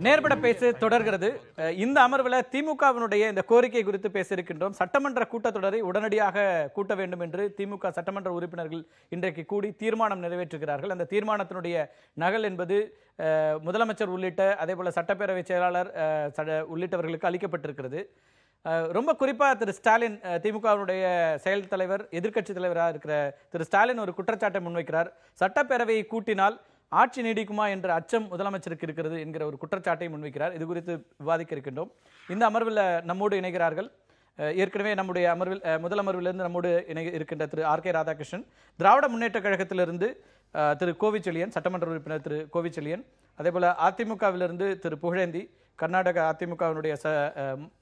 நேர்பட பேசு தொடர்கிறது. இந்த அமர்வில் திமுகவினுடைய இந்த கோரிக்கை குறித்து பேச இருக்கின்றோம். சட்டமன்ற கூட்டத்தொடரை உடனடியாக கூட்ட வேண்டும் என்று திமுக சட்டமன்ற உறுப்பினர்கள் இன்றைக்கு கூடி தீர்மானம் நிறைவேற்றுகிறார்கள். அந்த தீர்மானத்தினுடைய நகல் என்பது முதலமைச்சர் உள்ளிட்ட அதே போல சட்டப்பேரவை செயலாளர் உள்ளிட்டவர்களுக்கு அளிக்கப்பட்டிருக்கிறது. ரொம்ப குறிப்பாக திரு ஸ்டாலின், திமுகவினுடைய செயல் தலைவர், எதிர்க்கட்சி தலைவராக இருக்கிற திரு ஸ்டாலின் ஒரு குற்றச்சாட்டை முன்வைக்கிறார். சட்டப்பேரவையை கூட்டினால் ஆட்சி நீடிக்குமா என்ற அச்சம் முதலமைச்சருக்கு இருக்கிறது என்கிற ஒரு குற்றச்சாட்டை முன்வைக்கிறார். இது குறித்து விவாதிக்க இருக்கின்றோம். இந்த அமர்வில் நம்மோடு இணைகிறார்கள். ஏற்கனவே நம்முடைய அமர்வில் முதல் அமர்விலிருந்து நம்மோடு இருக்கின்ற திரு ஆர்.கே. ராதாகிருஷ்ணன், திராவிட முன்னேற்ற கழகத்திலிருந்து திரு கோவிச்செழியன், சட்டமன்ற உறுப்பினர் திரு கோவிச்செழியன், அதே போல அதிமுகவிலிருந்து திரு புகழேந்தி, கர்நாடக அதிமுகவினுடைய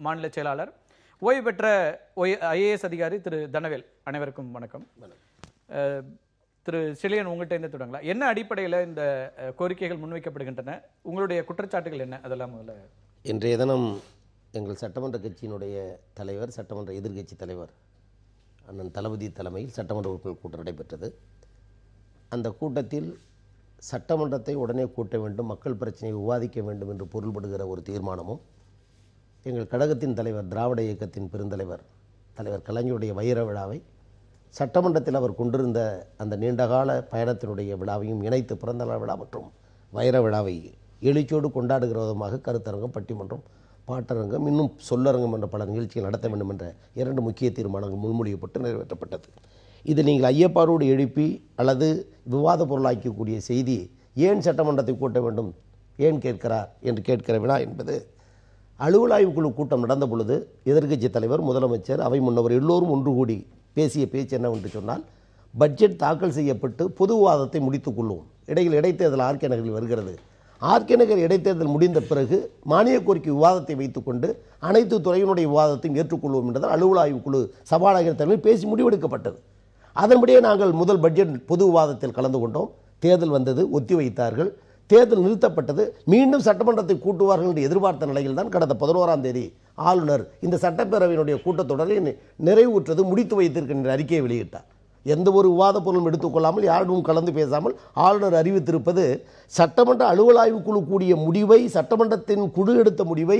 மாநில செயலாளர், ஓய்வு பெற்ற IAS அதிகாரி திரு தனவேல். அனைவருக்கும் வணக்கம். திரு செழியன், உங்கள்கிட்ட இருந்து தொடங்கலாம். என்ன அடிப்படையில் இந்த கோரிக்கைகள் முன்வைக்கப்படுகின்றன? உங்களுடைய குற்றச்சாட்டுகள் என்ன? அதெல்லாம் முதல்ல. இன்றைய தினம் எங்கள் சட்டமன்ற கட்சியினுடைய தலைவர், சட்டமன்ற எதிர்க்கட்சி தலைவர் அண்ணன் தளபதி தலைமையில் சட்டமன்ற உறுப்பினர் கூட்டம் நடைபெற்றது. அந்த கூட்டத்தில் சட்டமன்றத்தை உடனே கூட்ட வேண்டும், மக்கள் பிரச்சனையை விவாதிக்க வேண்டும் என்று பொருள்படுகிற ஒரு தீர்மானமும், எங்கள் கழகத்தின் தலைவர், திராவிட இயக்கத்தின் பெருந்தலைவர் தலைவர் கலைஞருடைய வைர விழாவை சட்டமன்றத்தில் அவர் கொண்டிருந்த அந்த நீண்டகால பயணத்தினுடைய விழாவையும் இணைத்து பிறந்தநாள் விழா மற்றும் வைர விழாவை எழுச்சியோடு கொண்டாடுகிற விதமாக கருத்தரங்கம், பட்டிமன்றம், பாட்டரங்கம், இன்னும் சொல்லரங்கம் என்ற பல நிகழ்ச்சிகள் நடத்த வேண்டும் என்ற 2 முக்கிய தீர்மானங்கள் முன்மொழியப்பட்டு நிறைவேற்றப்பட்டது. இது நீங்கள் ஐயப்பாரோடு எழுப்பி அல்லது விவாத பொருளாக்கக்கூடிய செய்தி, ஏன் சட்டமன்றத்தை கூட்ட வேண்டும், ஏன் கேட்கிறார் என்று கேட்கிற வினா என்பது அலுவல் ஆய்வுக்குழு கூட்டம் நடந்த பொழுது எதிர்க்கட்சி தலைவர், முதலமைச்சர், அவை முன்னவர் எல்லோரும் ஒன்று கூடி பேசிய பேச்சு என்னவென்று சொன்னால், பட்ஜெட் தாக்கல் செய்யப்பட்டு பொது விவாதத்தை முடித்துக் கொள்வோம். இடையில் இடைத்தேர்தல் ஆர்கே நகரில் வருகிறது. ஆர்கே நகர் இடைத்தேர்தல் முடிந்த பிறகு மானிய கோரிக்கை விவாதத்தை வைத்துக்கொண்டு அனைத்து துறையினுடைய விவாதத்தையும் ஏற்றுக்கொள்வோம் என்றதால் அலுவல் ஆய்வுக்குழு சபாநாயகர் தலைமையில் பேசி முடிவெடுக்கப்பட்டது. அதன்படியே நாங்கள் முதல் பட்ஜெட் பொது விவாதத்தில் கலந்து கொண்டோம். தேர்தல் வந்தது, ஒத்தி வைத்தார்கள். தேர்தல் நிறுத்தப்பட்டது. மீண்டும் சட்டமன்றத்தை கூட்டுவார்கள் என்று எதிர்பார்த்த நிலையில் தான் கடந்த 11ஆம் தேதி ஆளுநர் இந்த சட்டப்பேரவையினுடைய கூட்டத்தொடரை நிறைவுற்றது, முடித்து வைத்திருக்கின்ற அறிக்கையை வெளியிட்டார். எந்த ஒரு விவாத பொருளும் எடுத்துக்கொள்ளாமல், யாரும் கலந்து பேசாமல் ஆளுநர் அறிவித்திருப்பது, சட்டமன்ற அலுவல் ஆய்வுக்குழு கூடிய முடிவை, சட்டமன்றத்தின் குழு எடுத்த முடிவை,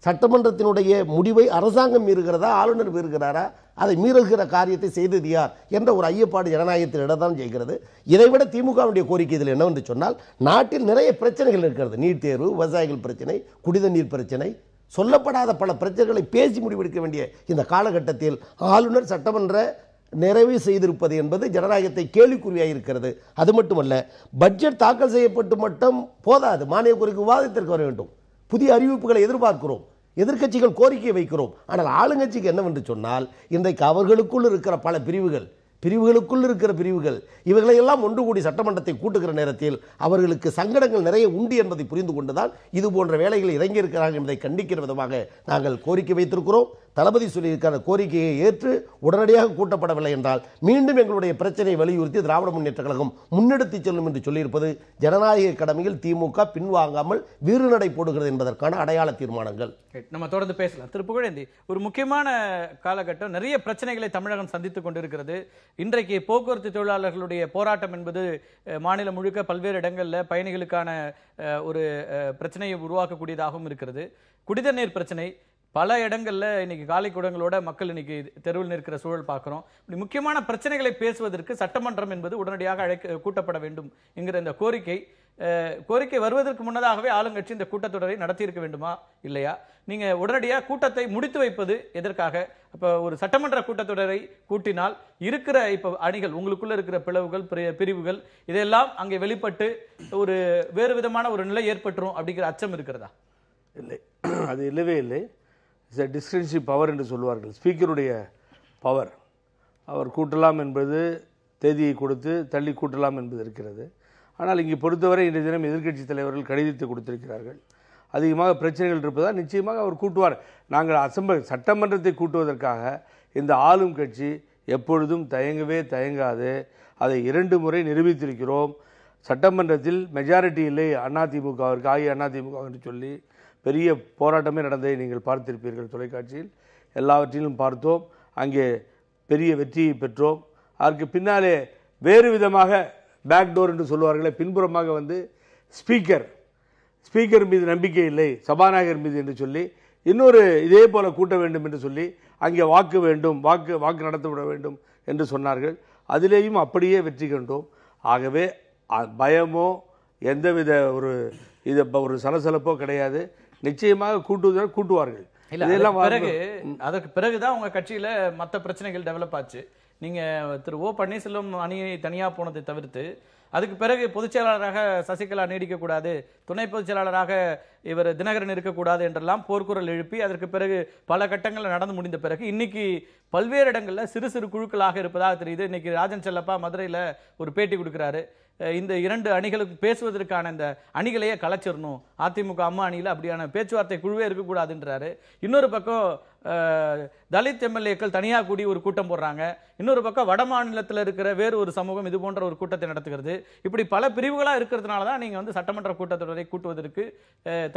சட்டமன்றத்தினுடைய முடிவை அரசாங்கம் மீறுகிறதா, ஆளுநர் மீறுகிறாரா, அதை மீறுகிற காரியத்தை செய்தது யார் என்ற ஒரு ஐயப்பாடு ஜனநாயகத்தில் இடத்தான் செய்கிறது. இதைவிட திமுகவுடைய கோரிக்கை இதில் என்னவென்று சொன்னால், நாட்டில் நிறைய பிரச்சனைகள் இருக்கிறது. நீட் தேர்வு, விவசாயிகள் பிரச்சனை, குடிநீர் பிரச்சனை, சொல்லப்படாத பல பிரச்சனைகளை பேசி முடிவெடுக்க வேண்டிய இந்த காலகட்டத்தில் ஆளுநர் சட்டமன்ற நிறைவு செய்திருப்பது என்பது ஜனநாயகத்தை கேள்விக்குறியாக இருக்கிறது. அது மட்டுமல்ல, பட்ஜெட் தாக்கல் செய்யப்பட்டு மட்டும் போதாது, மானிய கோரிக்கை விவாதத்திற்கு வர வேண்டும். புதிய அறிவிப்புகளை எதிர்பார்க்கிறோம், எதிர்க்கட்சிகள் கோரிக்கை வைக்கிறோம். ஆனால் ஆளுங்கட்சிக்கு என்னவென்று சொன்னால், இன்றைக்கு அவர்களுக்குள் இருக்கிற பல பிரிவுகளுக்குள் இருக்கிற பிரிவுகள் இவர்களையெல்லாம் ஒன்று கூடி சட்டமன்றத்தை கூட்டுகிற நேரத்தில் அவர்களுக்கு சங்கடங்கள் நிறைய உண்டு என்பதை புரிந்து கொண்டுதான் இது போன்ற வேலைகள் இறங்கியிருக்கிறார்கள் என்பதை கண்டிக்கிற விதமாக நாங்கள் கோரிக்கை வைத்திருக்கிறோம். தளபதி சொல்லியிருக்கிற கோரிக்கையை ஏற்று உடனடியாக கூட்டப்படவில்லை என்றால் மீண்டும் எங்களுடைய பிரச்சனையை வலியுறுத்தி திராவிட முன்னேற்ற கழகம் முன்னெடுத்து செல்லும் என்று சொல்லியிருப்பது ஜனநாயக கடமையில் திமுக பின்வாங்காமல் வீறுநடை போடுகிறது என்பதற்கான அடையாள தீர்மானங்கள். நம்ம தொடர்ந்து பேசலாம். திரு புகழேந்தி, ஒரு முக்கியமான காலகட்டம், நிறைய பிரச்சனைகளை தமிழகம் சந்தித்துக் கொண்டிருக்கிறது. இன்றைக்கு போக்குவரத்து தொழிலாளர்களுடைய போராட்டம் என்பது மாநிலம் முழுக்க பல்வேறு இடங்களில் பயணிகளுக்கான ஒரு பிரச்சனையை உருவாக்கக்கூடியதாகவும் இருக்கிறது. குடிநீர் பிரச்சனை பல இடங்கள்ல இன்னைக்கு காலை குடங்களோட மக்கள் இன்னைக்கு தெருவில் நிற்கிற சூழல் பார்க்கிறோம். முக்கியமான பிரச்சனைகளை பேசுவதற்கு சட்டமன்றம் என்பது உடனடியாக கூட்டப்பட வேண்டும் என்கிற இந்த கோரிக்கை வருவதற்கு முன்னதாகவே ஆளுங்கட்சி இந்த கூட்டத்தொடரை நடத்தியிருக்க வேண்டுமா இல்லையா? நீங்க உடனடியாக கூட்டத்தை முடித்து வைப்பது எதற்காக? இப்ப ஒரு சட்டமன்ற கூட்டத்தொடரை கூட்டினால் இருக்கிற இப்ப அணிகள், உங்களுக்குள்ள இருக்கிற பிரிவுகள் இதெல்லாம் அங்கே வெளிப்பட்டு ஒரு வேறு விதமான ஒரு நிலை ஏற்பட்டுரும் அப்படிங்கிற அச்சம் இருக்கிறதா? இல்லை, அது இல்லவே இல்லை. இட்ஸ் எ டிஸ்கிரிப்ஷன் பவர் என்று சொல்வார்கள். ஸ்பீக்கருடைய பவர். அவர் கூட்டலாம் என்பது, தேதியை கொடுத்து தள்ளி கூட்டலாம் என்பது இருக்கிறது. ஆனால் இங்கே பொறுத்தவரை இன்றைய தினம் எதிர்க்கட்சி தலைவர்கள் கடிதத்தை கொடுத்திருக்கிறார்கள். அதிகமாக பிரச்சனைகள் இருப்பதால் நிச்சயமாக அவர் கூட்டுவார். நாங்கள் சட்டமன்றத்தை கூட்டுவதற்காக இந்த ஆளும் கட்சி எப்பொழுதும் தயங்காது. அதை 2 முறை நிரூபித்திருக்கிறோம். சட்டமன்றத்தில் மெஜாரிட்டி இல்லை அதிமுகவிற்கு, அதிமுக என்று சொல்லி பெரிய போராட்டமே நடந்ததை நீங்கள் பார்த்திருப்பீர்கள் தொலைக்காட்சியில். எல்லாவற்றிலும் பார்த்தோம். அங்கே பெரிய வெற்றியை பெற்றோம். அதற்கு பின்னாலே வேறு விதமாக பேக்டோர் என்று சொல்வார்களே, பின்புறமாக வந்து ஸ்பீக்கர் மீது நம்பிக்கை இல்லை, சபாநாயகர் மீது என்று சொல்லி இன்னொரு இதே போல கூட்ட வேண்டும் என்று சொல்லி அங்கே வாக்கு நடத்தப்பட வேண்டும் என்று சொன்னார்கள். அதிலேயும் அப்படியே வெற்றி கண்டோம். ஆகவே பயமோ எந்தவித ஒரு சலசலப்போ கிடையாது. நிச்சயமாக கூட்டுவார்கள். அதற்கு பிறகுதான் உங்க கட்சியில மற்ற பிரச்சனைகள் டெவலப் ஆச்சு. நீங்க திரு ஓ பன்னீர்செல்வம் அணியை தனியா போனதை தவிர்த்து அதுக்கு பிறகு பொதுச் செயலாளராக சசிகலா நீடிக்க கூடாது, துணை பொதுச் செயலாளராக இவர் தினகரன் இருக்கக்கூடாது என்றெல்லாம் போர்க்குரல் எழுப்பி அதற்கு பிறகு பல கட்டங்கள் நடந்து முடிந்த பிறகு இன்னைக்கு பல்வேறு இடங்கள்ல சிறு சிறு குழுக்களாக இருப்பதாக தெரியுது. இன்னைக்கு ராஜன் செல்லப்பா மதுரையில ஒரு பேட்டி கொடுக்கிறாரு. இந்த இரண்டு அணிகளுக்கு பேசுவதற்கான இந்த அணிகளையே கலைச்சிடணும், அதிமுக அம்மா அணியில அப்படியான பேச்சுவார்த்தை குழுவே இருக்கக்கூடாதுன்றாரு. இன்னொரு பக்கம் தலித் எம்எல்ஏக்கள் தனியாக கூடி ஒரு கூட்டம் போடுறாங்க. இன்னொரு பக்கம் வட மாநிலத்தில் இருக்கிற வேறு ஒரு சமூகம் இது போன்ற ஒரு கூட்டத்தை நடத்துகிறது. இப்படி பல பிரிவுகளா இருக்கிறதுனால தான் நீங்க வந்து சட்டமன்ற கூட்டத்தொடரை கூட்டுவதற்கு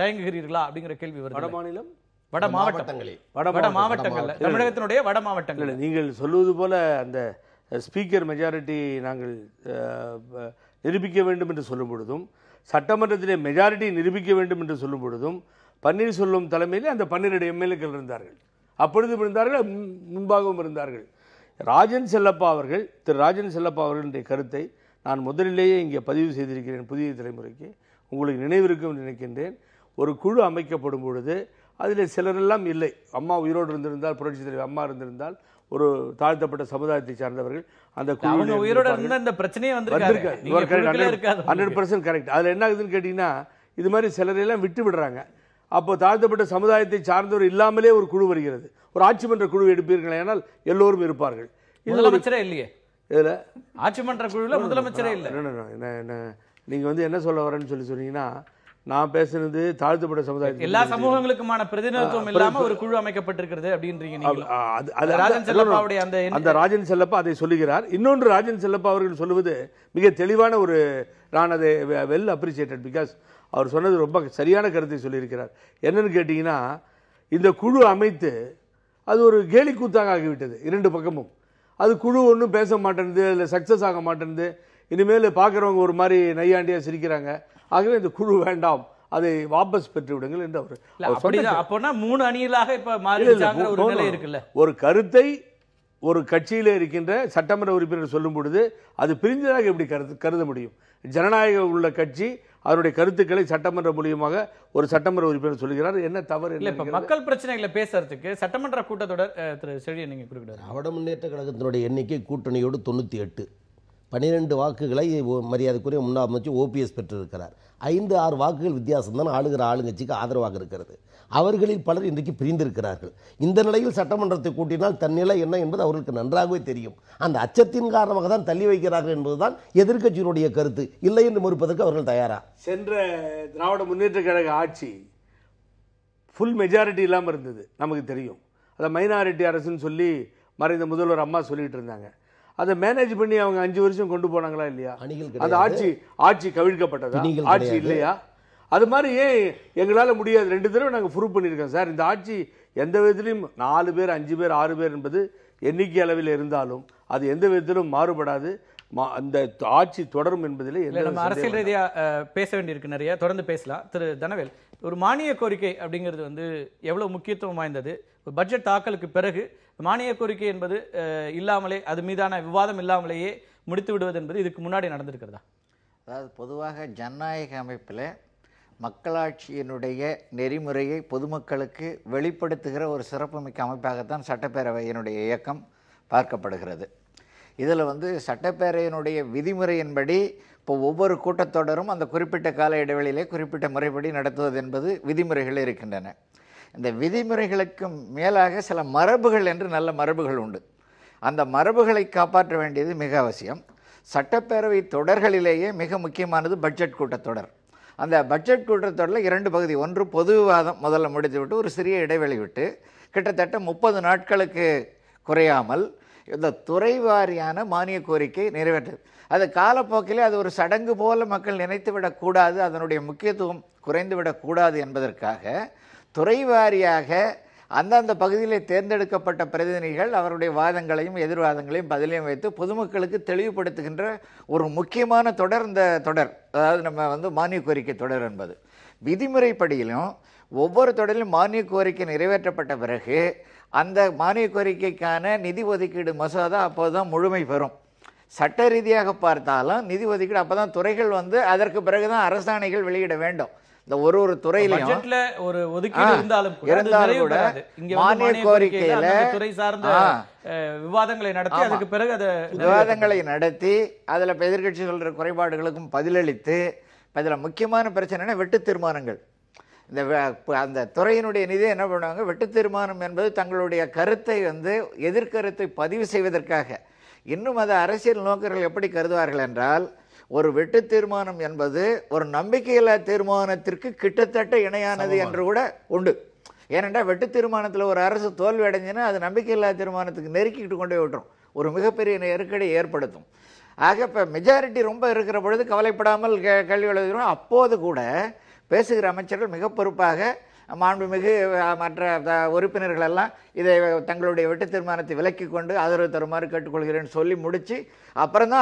தயங்குகிறீர்களா அப்படிங்கிற கேள்வி வருது. வட மாநிலம், வட மாவட்டங்கள்ல, தமிழகத்தினுடைய வட மாவட்டங்கள். நீங்கள் சொல்லுவது போல அந்த ஸ்பீக்கர் மெஜாரிட்டி நாங்கள் நிரூபிக்க வேண்டும் என்று சொல்லும் பொழுதும், சட்டமன்றத்திலே மெஜாரிட்டி நிரூபிக்க வேண்டும் என்று சொல்லும் பொழுதும் பன்னீர்செல்வம் தலைமையிலே அந்த 12 எம்எல்ஏக்கள் இருந்தார்கள். அப்பொழுதும் இருந்தார்கள், முன்பாகவும் இருந்தார்கள். திரு ராஜன் செல்லப்பா அவர்களுடைய கருத்தை நான் முதலிலேயே இங்கே பதிவு செய்திருக்கிறேன். புதிய தலைமுறைக்கு உங்களுக்கு நினைவிருக்கும் நினைக்கின்றேன். ஒரு குழு அமைக்கப்படும் பொழுது அதில் சிலரெல்லாம் இல்லை. அம்மா உயிரோடு இருந்திருந்தால், புரட்சி தலைவர் அம்மா இருந்திருந்தால், ஒரு தாழ்த்தப்பட்ட சமுதாயத்தை சார்ந்தவர்கள் அந்த குழு உயிரோடு இருந்த இந்த பிரச்சனையே வந்திருக்காது. 100% கரெக்ட். அதில் என்ன ஆகுதுன்னு கேட்டீங்கன்னா, இது மாதிரி சிலரெல்லாம் விட்டு விடுறாங்க. அப்போ தாழ்த்தப்பட்ட சமுதாயத்தை சார்ந்தவர் இல்லாமலே ஒரு குழு வருகிறது. ஒரு ஆட்சி மன்ற குழு எடுப்பீர்கள், ஆனால் எல்லோரும் இருப்பார்கள். முதலமைச்சரே இல்லையே இதுல, ஆட்சி மன்ற குழுல முதலமைச்சரே இல்லை. நீங்க வந்து என்ன சொல்ல வரேன்னு சொன்னீங்கன்னா, நான் பேசுனது தாழ்த்தப்பட்ட சமுதாயம் எல்லா சமூகங்களுக்குமான பிரதிநிதித்துவம் இல்லாம ஒரு குழு அமைக்கப்பட்டிருக்கிறது அப்படின்றீங்க. அந்த ராஜன் செல்லப்பா அதை சொல்லுகிறார். இன்னொன்று, ராஜன் செல்லப்பா அவர்கள் சொல்லுவது மிக தெளிவான ஒரு, நான் அதை வெல் அப்ரிசியேட்டட், பிகாஸ் அவர் சொன்னது ரொம்ப சரியான கருத்தை சொல்லியிருக்கிறார். என்னன்னு கேட்டீங்கன்னா, இந்த குழு அமைத்து அது ஒரு கேலி கூத்தாக ஆகிவிட்டது. இரண்டு பக்கமும் அது குழு ஒன்றும் பேச மாட்டேன்து, இல்லை சக்சஸ் ஆக மாட்டேன்து. இனிமேல் பார்க்குறவங்க ஒரு மாதிரி நையாண்டியா சிரிக்கிறாங்க. ஆகவே இந்த குழு வேண்டாம், அதை வாபஸ் பெற்று விடுங்கள் என்று அவர் அப்போனா 3 அணிகளாக இப்ப மாறிச்சாங்க ஒரு நிலை இருக்குல்ல. ஒரு கருத்தை ஒரு கட்சியில இருக்கின்ற சட்டமன்ற உறுப்பினர் சொல்லும் பொழுது அது பிரிஞ்சதாக எப்படி கருத முடியும்? ஜனநாயக உள்ள கட்சி அவருடைய கருத்துக்களை சட்டமன்ற மூலியமாக ஒரு சட்டமன்ற உறுப்பினர் சொல்லுகிறார். என்ன தவறு இல்லை? இப்ப மக்கள் பிரச்சனைகளை பேசுறதுக்கு சட்டமன்ற கூட்டத்தொடர் திரு செழியை நீங்க குறிப்பிட்டார். திராவிட முன்னேற்ற கழகத்தினுடைய எண்ணிக்கை கூட்டணியோடு 98, 12 வாக்குகளை மரியாதைக்குரிய முன்னாள் அமைச்சர் ஓபிஎஸ் பெற்றிருக்கிறார். 5-6 வாக்குகள் வித்தியாசம் தான் ஆளுகிற ஆளுங்கட்சிக்கு ஆதரவாக இருக்கிறது. அவர்களில் பலர் இன்றைக்கு பிரிந்திருக்கிறார்கள். இந்த நிலையில் சட்டமன்றத்தை கூட்டினால் தன்னிலை என்ன என்பது அவர்களுக்கு நன்றாகவே தெரியும். அந்த அச்சத்தின் காரணமாக தான் தள்ளி வைக்கிறார்கள் என்பதுதான் எதிர்க்கட்சியினுடைய கருத்து. இல்லை என்று மறுப்பதற்கு அவர்கள் தயாரா? சென்ற திராவிட முன்னேற்ற கழக ஆட்சி ஃபுல் மெஜாரிட்டி இல்லாமல் இருந்தது, நமக்கு தெரியும். அதை மைனாரிட்டி அரசுன்னு சொல்லி மறைந்த முதல்வர் அம்மா சொல்லிட்டு இருந்தாங்க. அதை மேனேஜ் பண்ணி அவங்க 5 வருஷம் கொண்டு போனாங்களா இல்லையா? அந்த ஆட்சி கவிழ்க்கப்பட்டதா? ஆட்சி இல்லையா? அது மாதிரி ஏன் எங்களால் முடியாது? 2 தடவை நாங்கள் ப்ரூவ் பண்ணியிருக்கோம் சார். இந்த ஆட்சி எந்த விதத்திலும் 4 பேர் 5 பேர் 6 பேர் என்பது எண்ணிக்கை அளவில் இருந்தாலும் அது எந்த விதத்திலும் மாறுபடாது. அந்த ஆட்சி தொடரும் என்பதில் நம்ம அரசியல் ரீதியா பேச வேண்டியிருக்கு, நிறைய தொடர்ந்து பேசலாம். திரு தனவேல், ஒரு மானிய கோரிக்கை அப்படிங்கிறது வந்து எவ்வளவு முக்கியத்துவம் வாய்ந்தது? பட்ஜெட் தாக்கலுக்கு பிறகு மானிய கோரிக்கை என்பது இல்லாமலே, அது மீதான விவாதம் இல்லாமலேயே முடித்து விடுவது என்பது இதுக்கு முன்னாடி நடந்திருக்கிறதா? அதாவது பொதுவாக ஜனநாயக அமைப்பில் மக்களாட்சியினுடைய நெறிமுறையை பொதுமக்களுக்கு வெளிப்படுத்துகிற ஒரு சிறப்புமிக்க அமைப்பாகத்தான் சட்டப்பேரவையினுடைய இயக்கம் பார்க்கப்படுகிறது. இதில் வந்து சட்டப்பேரவையினுடைய விதிமுறையின்படி இப்போ ஒவ்வொரு கூட்டத்தொடரும் அந்த குறிப்பிட்ட கால இடைவெளியிலே குறிப்பிட்ட முறைப்படி நடத்துவது என்பது விதிமுறைகள் இருக்கின்றன. இந்த விதிமுறைகளுக்கு மேலாக சில மரபுகள் என்று நல்ல மரபுகள் உண்டு. அந்த மரபுகளை காப்பாற்ற வேண்டியது மிக அவசியம். சட்டப்பேரவை தொடர்களிலேயே மிக முக்கியமானது பட்ஜெட் கூட்டத்தொடர். அந்த பட்ஜெட் கூட்டத்தொடரில் 2 பகுதி. ஒன்று பொது விவாதம் முதல்ல முடித்துவிட்டு ஒரு சிறிய இடைவெளி விட்டு கிட்டத்தட்ட 30 நாட்களுக்கு குறையாமல் இந்த துறை வாரியான மானிய கோரிக்கை நிறைவேற்றது. அது காலப்போக்கிலே அது ஒரு சடங்கு போல மக்கள் நினைத்து விடக்கூடாது, அதனுடைய முக்கியத்துவம் குறைந்து விடக்கூடாது என்பதற்காக துறை வாரியாக அந்தந்த பகுதியிலே தேர்ந்தெடுக்கப்பட்ட பிரதிநிதிகள் அவருடைய வாதங்களையும் எதிர்வாதங்களையும் பதிலையும் வைத்து பொதுமக்களுக்கு தெளிவுபடுத்துகின்ற ஒரு முக்கியமான தொடர் இந்த தொடர். அதாவது நம்ம மானிய கோரிக்கை தொடர் என்பது விதிமுறைப்படியிலும் ஒவ்வொரு தொடரிலும் மானிய கோரிக்கை நிறைவேற்றப்பட்ட பிறகு அந்த மானிய கோரிக்கைக்கான நிதி ஒதுக்கீடு மசோதா அப்போதுதான் முழுமை பெறும். சட்ட ரீதியாக பார்த்தாலும் நிதி ஒதுக்கீடு அப்பதான் துறைகள் அதற்கு பிறகுதான் அரசாணைகள் வெளியிட வேண்டும். இந்த ஒரு துறையிலும் ஒரு ஒதுக்கீடு இருந்தாலும் கூட மானிய கோரிக்கையில துறை சார்ந்த விவாதங்களை நடத்தி அதுக்கு பிறகு விவாதங்களை நடத்தி அதுல எதிர்கட்சி சொல்ற குறைபாடுகளுக்கும் பதிலளித்து இதுல முக்கியமான பிரச்சனை வெட்டு தீர்மானங்கள். அந்த துறையினுடைய நிதி என்ன பண்ணுவாங்க, வெட்டு தீர்மானம் என்பது தங்களுடைய கருத்தை எதிர்கருத்தை பதிவு செய்வதற்காக. இன்னும் அதை அரசியல் நோக்கர்கள் எப்படி கருதுவார்கள் என்றால், ஒரு வெட்டு தீர்மானம் என்பது ஒரு நம்பிக்கையில்லா தீர்மானத்திற்கு கிட்டத்தட்ட இணையானது என்று கூட உண்டு. ஏனென்றால் வெட்டு தீர்மானத்தில் ஒரு அரசு தோல்வி அடைஞ்சுன்னா அது நம்பிக்கையில்லா தீர்மானத்துக்கு நெருக்கிட்டு கொண்டு போய் விட்டுரும், ஒரு மிகப்பெரிய நெருக்கடியை ஏற்படுத்தும். ஆக இப்போ மெஜாரிட்டி ரொம்ப இருக்கிற பொழுது கவலைப்படாமல் கேள்வி எழுதுகிறோம். அப்போது கூட பேசுகிற அமைச்சர்கள் மிக பொறுப்பாக மாண்புமிகு மற்ற உறுப்பினர்கள் எல்லாம் இதை தங்களுடைய வெட்டு தீர்மானத்தை விலக்கி கொண்டு ஆதரவு தருமாறு கேட்டுக்கொள்கிறேன்னு சொல்லி முடிச்சு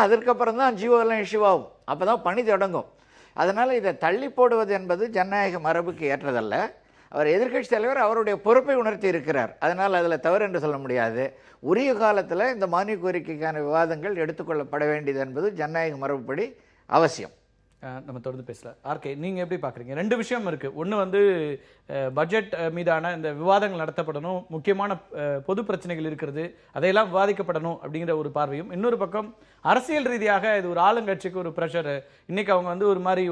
அதற்கப்புறம் தான் ஜியோ எல்லாம் இஷ்யூ ஆகும். அப்போ தான் பணி தொடங்கும். அதனால் இதை தள்ளி போடுவது என்பது ஜனநாயக மரபுக்கு ஏற்றதல்ல. அவர் எதிர்க்கட்சி தலைவர் அவருடைய பொறுப்பை உணர்த்தி இருக்கிறார். அதனால் அதில் தவறு என்று சொல்ல முடியாது. உரிய காலத்தில் இந்த மானிய கோரிக்கைக்கான விவாதங்கள் எடுத்துக்கொள்ளப்பட வேண்டியது என்பது ஜனநாயக மரபுப்படி அவசியம். நம்ம தொடர்ந்து பேசலாம். ஆர்கே, நீங்க எப்படி பாக்குறீங்க? ரெண்டு விஷயம் இருக்கு. ஒன்று பட்ஜெட் மீதான இந்த விவாதங்கள் நடத்தப்படணும், முக்கியமான பொது பிரச்சனைகள் இருக்கிறது, அதையெல்லாம் விவாதிக்கப்படணும் அப்படிங்கிற ஒரு பார்வையும், இன்னொரு பக்கம் அரசியல் ரீதியாக இது ஒரு ஆளுங்கட்சிக்கு ஒரு பிரஷர். இன்னைக்கு அவங்க ஒரு மாதிரி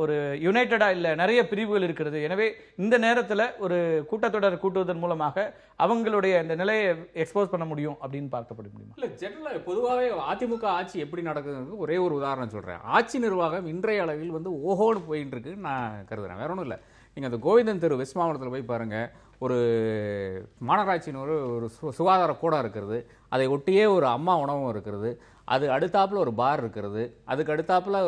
ஒரு யுனைடடா இல்ல, நிறைய பிரிவுகள் இருக்கிறது. எனவே இந்த நேரத்தில் ஒரு கூட்டத்தொடர் கூட்டுவதன் மூலமாக அவங்களுடைய இந்த நிலையை எக்ஸ்போஸ் பண்ண முடியும் அப்படின்னு பார்க்கப்பட முடியுமா? இல்ல, ஜெனரலா பொதுவாகவே அதிமுக ஆட்சி எப்படி நடக்குதுன்னு ஒரே ஒரு உதாரணம் சொல்றேன். ஆட்சி நிர்வாகம் இன்றைய அளவில் ஓஹோன்னு போயிட்டு இருக்குன்னு நான் கருதுறேன். வேற ஒன்றும் இல்லை. நீங்கள் அந்த கோவிந்தன் தெரு வெஸ்ட் மாவட்டத்தில் போய் பாருங்கள். ஒரு மாநகராட்சியின் ஒரு சுகாதார கூடம் இருக்கிறது, அதை ஒட்டியே ஒரு அம்மா உணவும் இருக்கிறது, அது அடுத்தாப்புல ஒரு பார் இருக்கிறது, அதுக்கு அடுத்தாப்புல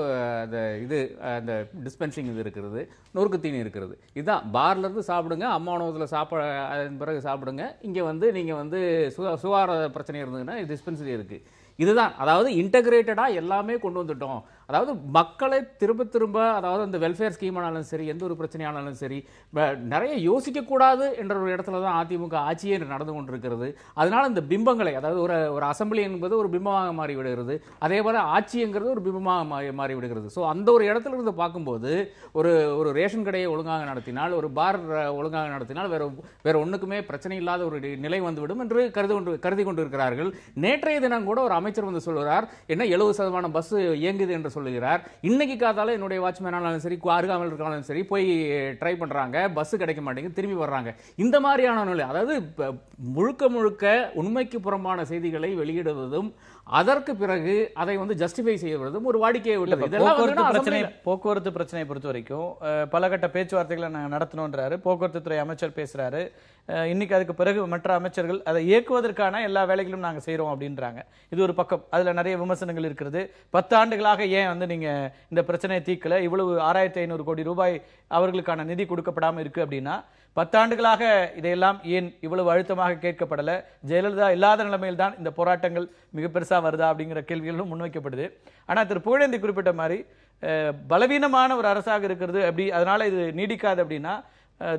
அந்த டிஸ்பென்சிங் இது இருக்கிறது, நொறுக்கு தீனி இருக்கிறது. இதுதான் பார்லேருந்து சாப்பிடுங்க, அம்மா உணவகத்தில் அதன் பிறகு சாப்பிடுங்க. இங்கே நீங்கள் சுகாதார பிரச்சனை இருந்ததுன்னா டிஸ்பென்சரி இருக்குது. இதுதான், அதாவது இன்டகிரேட்டடாக எல்லாமே கொண்டு வந்துட்டோம். அதாவது மக்களை திரும்ப அதாவது அந்த வெல்ஃபேர் ஸ்கீம் ஆனாலும் சரி, எந்த ஒரு பிரச்சனையானாலும் சரி, நிறைய யோசிக்கக்கூடாது என்ற ஒரு இடத்துல தான் அதிமுக ஆட்சியே நடந்து கொண்டிருக்கிறது. அதனால இந்த பிம்பங்களை, அதாவது ஒரு அசம்பிளி என்பது ஒரு பிம்பமாக மாறிவிடுகிறது, அதே போல ஆட்சிங்கிறது ஒரு பிம்பமாக மாறிவிடுகிறது. ஸோ அந்த ஒரு இடத்துல இருந்து பார்க்கும்போது ஒரு ரேஷன் கடையை ஒழுங்காக நடத்தினால், ஒரு பார் ஒழுங்காக நடத்தினால் வேற ஒன்றுக்குமே பிரச்சனை இல்லாத ஒரு நிலை வந்துவிடும் என்று கருதி கொண்டிருக்கிறார்கள். நேற்றைய தினம் கூட ஒரு அமைச்சர் சொல்லுகிறார், என்ன 70% பஸ் இயங்குது என்று சொல்லுகிறார். இன்னைக்கு காத்தால என்னுடைய வாட்ச்மேனாலும் சரி, அருகாமல் இருக்காலும் சரி, போய் ட்ரை பண்றாங்க, பஸ் கிடைக்க மாட்டேங்குது, திரும்பி வர்றாங்க. இந்த மாதிரியான நிலை, அதாவது முழுக்க உண்மைக்கு புறம்பான செய்திகளை வெளியிடுவதும் அதற்கு பிறகு அதை ஜஸ்டிஃபை செய்வதும் ஒரு வாடிக்கையை விட்டது. போக்குவரத்து பிரச்சனையை பொறுத்த வரைக்கும் பல கட்ட பேச்சுவார்த்தைகளை நாங்கள் நடத்தணும்ன்றாரு போக்குவரத்து துறை அமைச்சர் பேசுறாரு. இன்னைக்கு அதுக்கு பிறகு மற்ற அமைச்சர்கள் அதை இயக்குவதற்கான எல்லா வேலைகளும் நாங்கள் செய்யறோம் அப்படின்றாங்க. இது ஒரு பக்கம். அதுல நிறைய விமர்சனங்கள் இருக்கிறது. 10 ஆண்டுகளாக ஏன் நீங்க இந்த பிரச்சனையை தீர்க்கல, இவ்வளவு 6500 கோடி ரூபாய் அவர்களுக்கான நிதி கொடுக்கப்படாம இருக்கு அப்படின்னா 10 ஆண்டுகளாக இதையெல்லாம் ஏன் இவ்வளவு அழுத்தமாக கேட்கப்படல? ஜெயலலிதா இல்லாத நிலைமையில் தான் இந்த போராட்டங்கள் மிக பெருசா வருதா அப்படிங்கிற கேள்விகளும் முன்வைக்கப்படுது. ஆனா திரு புகழேந்தி குறிப்பிட்ட மாதிரி பலவீனமான ஒரு அரசாக இருக்கிறது அப்படி, அதனால இது நீடிக்காது அப்படின்னா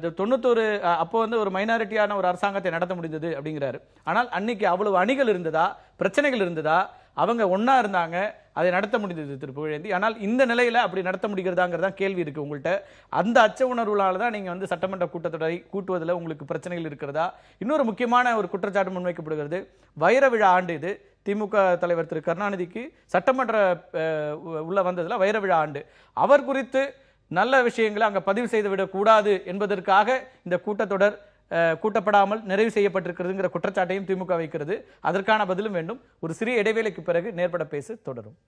91 அப்போ ஒரு மைனாரிட்டியான ஒரு அரசாங்கத்தை நடத்த முடிந்தது அப்படிங்கிறாரு. ஆனால் அன்னைக்கு அவ்வளவு அணிகள் இருந்ததா, பிரச்சனைகள் இருந்ததா, அவங்க ஒன்னா இருந்தாங்க, அதை நடத்த முடிந்தது திரு புகழேந்தி. ஆனால் இந்த நிலையில அப்படி நடத்த முடிகிறதாங்கிறதா கேள்வி இருக்கு உங்கள்கிட்ட. அந்த அச்ச உணர்வுனால தான் நீங்க சட்டமன்ற கூட்டத்தொடரை கூட்டுவதில் உங்களுக்கு பிரச்சனைகள் இருக்கிறதா? இன்னொரு முக்கியமான ஒரு குற்றச்சாட்டு முன்வைக்கப்படுகிறது. வைர விழா ஆண்டு இது. திமுக தலைவர் திரு கருணாநிதிக்கு சட்டமன்ற உள்ள வந்ததுல வைர விழா ஆண்டு. அவர் குறித்து நல்ல விஷயங்களை அங்க பதிவு செய்து விடக் கூடாது என்பதற்காக இந்த கூட்டத்தொடர் கூட்டப்படாமல் நிறைவு செய்யப்பட்டிருக்கிறதுங்கிற குற்றச்சாட்டையும் திமுக வைக்கிறது. அதற்கான பதிலும் வேண்டும். ஒரு சிறிய இடைவேளைக்கு பிறகு நேர்பட பேசு தொடரும்.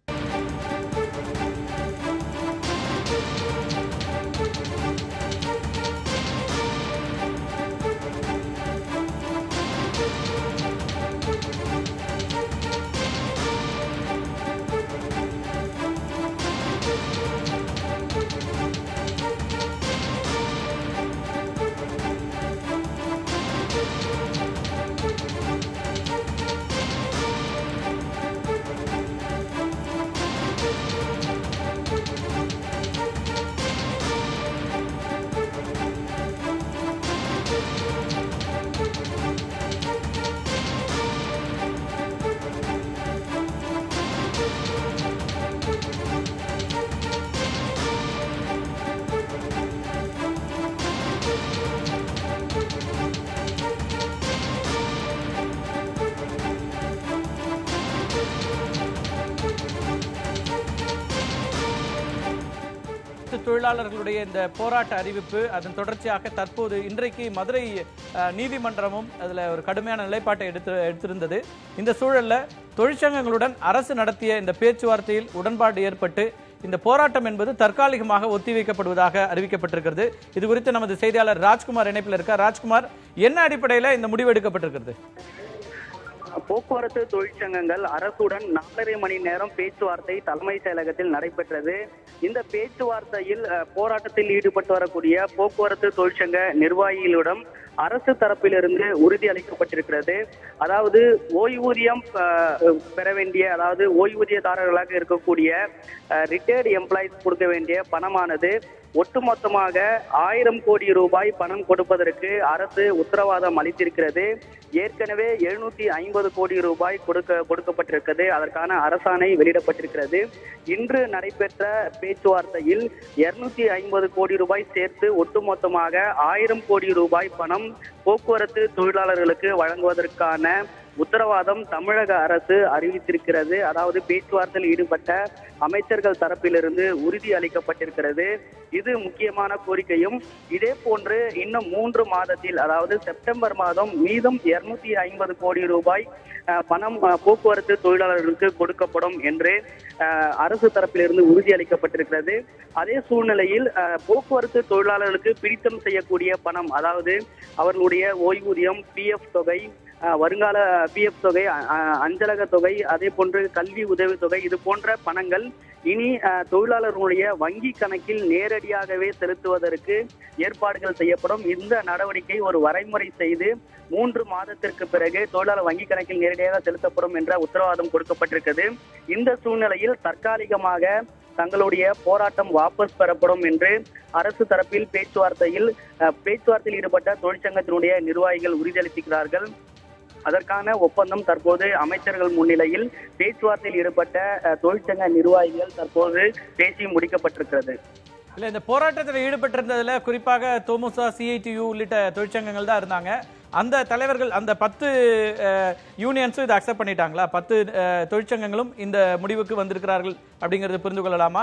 தொழிலாளர்களுடைய இந்த போராட்ட அறிவிப்பு, அதன் தொடர்ச்சியாக தற்போது இன்றைக்கு மதுரை நீதிமன்றமும் அதுல ஒரு கடுமையான நிலைப்பாட்டை எடுத்திருந்தது. இந்த சூழல்ல தொழிற்சங்கங்களுடன் அரசு நடத்திய இந்த பேச்சுவார்த்தையில் உடன்பாடு ஏற்பட்டு இந்த போராட்டம் என்பது தற்காலிகமாக ஒத்திவைக்கப்படுவதாக அறிவிக்கப்பட்டிருக்கிறது. இது குறித்து நமது செய்தியாளர் ராஜ்குமார் இணைப்பில் இருக்கார். ராஜ்குமார், என்ன அடிப்படையில் இந்த முடிவு எடுக்கப்பட்டிருக்கிறது? போக்குவரத்து தொழிற்சங்கங்கள் அரசுடன் 4.5 மணி நேரம் பேச்சுவார்த்தை தலைமை செயலகத்தில் நடைபெற்றது. இந்த பேச்சுவார்த்தையில் போராட்டத்தில் ஈடுபட்டு வரக்கூடிய போக்குவரத்து தொழிற்சங்க நிர்வாகிகளிடம் அரசு தரப்பிலிருந்து உறுதி அளிக்கப்பட்டிருக்கிறது. அதாவது ஓய்வூதியம் பெற வேண்டிய, அதாவது ஓய்வூதியதாரர்களாக இருக்கக்கூடிய ரிட்டையர்டு எம்ப்ளாயிஸ் கொடுக்க வேண்டிய பணமானது ஒட்டுமொத்தமாக 1000 கோடி ரூபாய் பணம் கொடுப்பதற்கு அரசு உத்தரவாதம் அளித்திருக்கிறது. ஏற்கனவே 750 கோடி ரூபாய் கொடுக்கப்பட்டிருக்கிறது. அதற்கான அரசாணை வெளியிடப்பட்டிருக்கிறது. இன்று நடைபெற்ற பேச்சுவார்த்தையில் 250 கோடி ரூபாய் சேர்த்து ஒட்டுமொத்தமாக 1000 கோடி ரூபாய் பணம் போக்குவரத்து தொழிலாளர்களுக்கு வழங்குவதற்கான உத்தரவாதம் தமிழக அரசு அறிவித்திருக்கிறது. அதாவது பேச்சுவார்த்தையில் ஈடுபட்ட அமைச்சர்கள் தரப்பிலிருந்து உறுதி அளிக்கப்பட்டிருக்கிறது. இது முக்கியமான கோரிக்கையும். இதே போன்று இன்னும் 3 மாதத்தில், அதாவது செப்டம்பர் மாதம் மீதம் 250 கோடி ரூபாய் பணம் போக்குவரத்து தொழிலாளர்களுக்கு கொடுக்கப்படும் என்று அரசு தரப்பிலிருந்து உறுதி அளிக்கப்பட்டிருக்கிறது. அதே சூழ்நிலையில் போக்குவரத்து தொழிலாளர்களுக்கு பிடித்தம் செய்யக்கூடிய பணம், அதாவது அவர்களுடைய ஓய்வூதியம், PF தொகை, வருங்கால PF தொகை, அஞ்சலக தொகை, அதே போன்று கல்வி உதவித்தொகை, இது போன்ற பணங்கள் இனி தொழிலாளர்களுடைய வங்கி கணக்கில் நேரடியாகவே செலுத்துவதற்கு ஏற்பாடுகள் செய்யப்படும். இந்த நடவடிக்கை ஒரு வரைமுறை செய்து 3 மாதத்திற்கு பிறகு தொழிலாளர் வங்கி கணக்கில் நேரடியாக செலுத்தப்படும் என்ற உத்தரவாதம் கொடுக்கப்பட்டிருக்கிறது. இந்த சூழ்நிலையில் தற்காலிகமாக தங்களுடைய போராட்டம் வாபஸ் பெறப்படும் என்று அரசு தரப்பில் பேச்சுவார்த்தையில் ஈடுபட்ட தொழிற்சங்கத்தினுடைய நிர்வாகிகள் உறுதியளித்திருக்கிறார்கள். அதற்கான ஒப்பந்தம் தற்போது அமைச்சர்கள் முன்னிலையில் பேச்சுவார்த்தையில் ஈடுபட்ட தொழிற்சங்க நிர்வாகிகள் தற்போது பேசி முடிக்கப்பட்டிருக்கிறது. இல்ல, இந்த போராட்டத்தில் ஈடுபட்டிருந்ததுல குறிப்பாக தோமுசா, CITU உள்ளிட்ட தொழிற்சங்கங்கள் தான் இருந்தாங்க. அந்த தலைவர்கள், அந்த 10 யூனியன்ஸும் இதை அக்செப்ட் பண்ணிட்டாங்களா? 10 தொழிற்சங்கங்களும் இந்த முடிவுக்கு வந்திருக்கிறார்கள் அப்படிங்கிறது புரிந்து கொள்ளலாமா?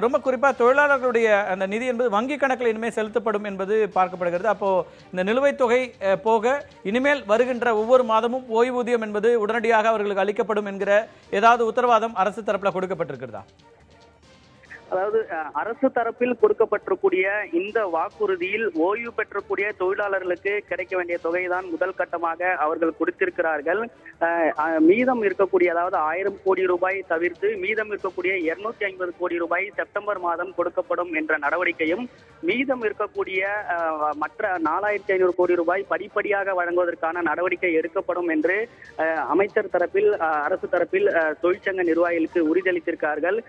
ரொம்ப குறிப்பா தொழிலாளர்களுடைய அந்த நிதி என்பது வங்கி கணக்கில் இனிமேல் செலுத்தப்படும் என்பது பார்க்கப்படுகிறது. அப்போ இந்த நிலுவைத் தொகை போக இனிமேல் வருகின்ற ஒவ்வொரு மாதமும் ஓய்வூதியம் என்பது உடனடியாக அவர்களுக்கு அளிக்கப்படும் என்கிற ஏதாவது உத்தரவாதம் அரசு தரப்புல கொடுக்கப்பட்டிருக்கிறதா? அதாவது அரசு தரப்பில் கொடுக்கப்பட்டிருக்கூடிய இந்த வாக்குறுதியில் ஓய்வு பெற்றக்கூடிய தொழிலாளர்களுக்கு கிடைக்க வேண்டிய தொகைதான் முதல் கட்டமாக அவர்கள் கொடுத்திருக்கிறார்கள். மீதம் இருக்கக்கூடிய, அதாவது 1000 கோடி ரூபாய் தவிர்த்து மீதம் இருக்கக்கூடிய 250 கோடி ரூபாய் செப்டம்பர் மாதம் கொடுக்கப்படும் என்ற நடவடிக்கையும், மீதம் இருக்கக்கூடிய மற்ற 4500 கோடி ரூபாய் படிப்படியாக வழங்குவதற்கான நடவடிக்கை எடுக்கப்படும் என்று அமைச்சர் தரப்பில், அரசு தரப்பில் தொழிற்சங்க நிர்வாகிகளுக்கு உறுதியளித்திருக்கிறார்கள்.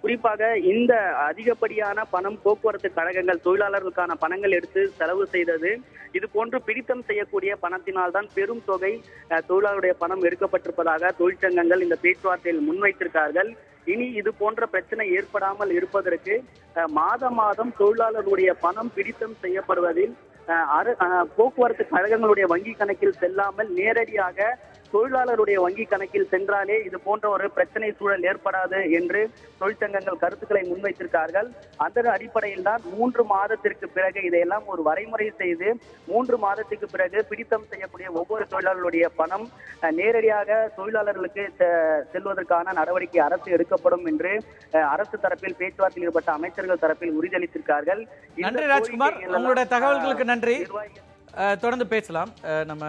குறிப்பாக இந்த அதிகப்படியான பணம் போக்குவரத்து கழகங்கள் தொழிலாளர்களுக்கான பணங்கள் எடுத்து செலவு செய்தது, இது போன்று பிடித்தம் செய்யக்கூடிய பணத்தினால் தான் பெரும் தொகை தொழிலாளருடைய பணம் எடுக்கப்பட்டிருப்பதாக தொழிற்சங்கங்கள் இந்த பேச்சுவார்த்தையில் முன்வைத்திருக்கிறார்கள். இனி இது போன்ற பிரச்சனை ஏற்படாமல் இருப்பதற்கு மாதம் தொழிலாளர்களுடைய பணம் பிடித்தம் செய்யப்படுவதில் போக்குவரத்து கழகங்களுடைய வங்கி கணக்கில் செல்லாமல் நேரடியாக தொழிலாளருடைய வங்கி கணக்கில் சென்றாலே இது போன்ற ஒரு பிரச்சனை சூழல் ஏற்படாது என்று தொழிற்சங்கங்கள் கருத்துக்களை முன்வைத்திருக்கிறார்கள். அந்த அடிப்படையில் தான் 3 மாதத்திற்கு பிறகு இதையெல்லாம் ஒரு வரைமுறை செய்து 3 மாதத்துக்கு பிறகு பிடித்தம் செய்யக்கூடிய ஒவ்வொரு தொழிலாளர்களுடைய பணம் நேரடியாக தொழிலாளர்களுக்கு செல்வதற்கான நடவடிக்கை அரசு எடுக்கப்படும் என்று அரசு தரப்பில் பேச்சுவார்த்தையில் ஈடுபட்ட அமைச்சர்கள் தரப்பில் உறுதியளித்திருக்கிறார்கள். நன்றி ராஜ்குமார், உங்களுடைய தகவல்களுக்கு நன்றி. தொடர்ந்து பேசலாம். நம்ம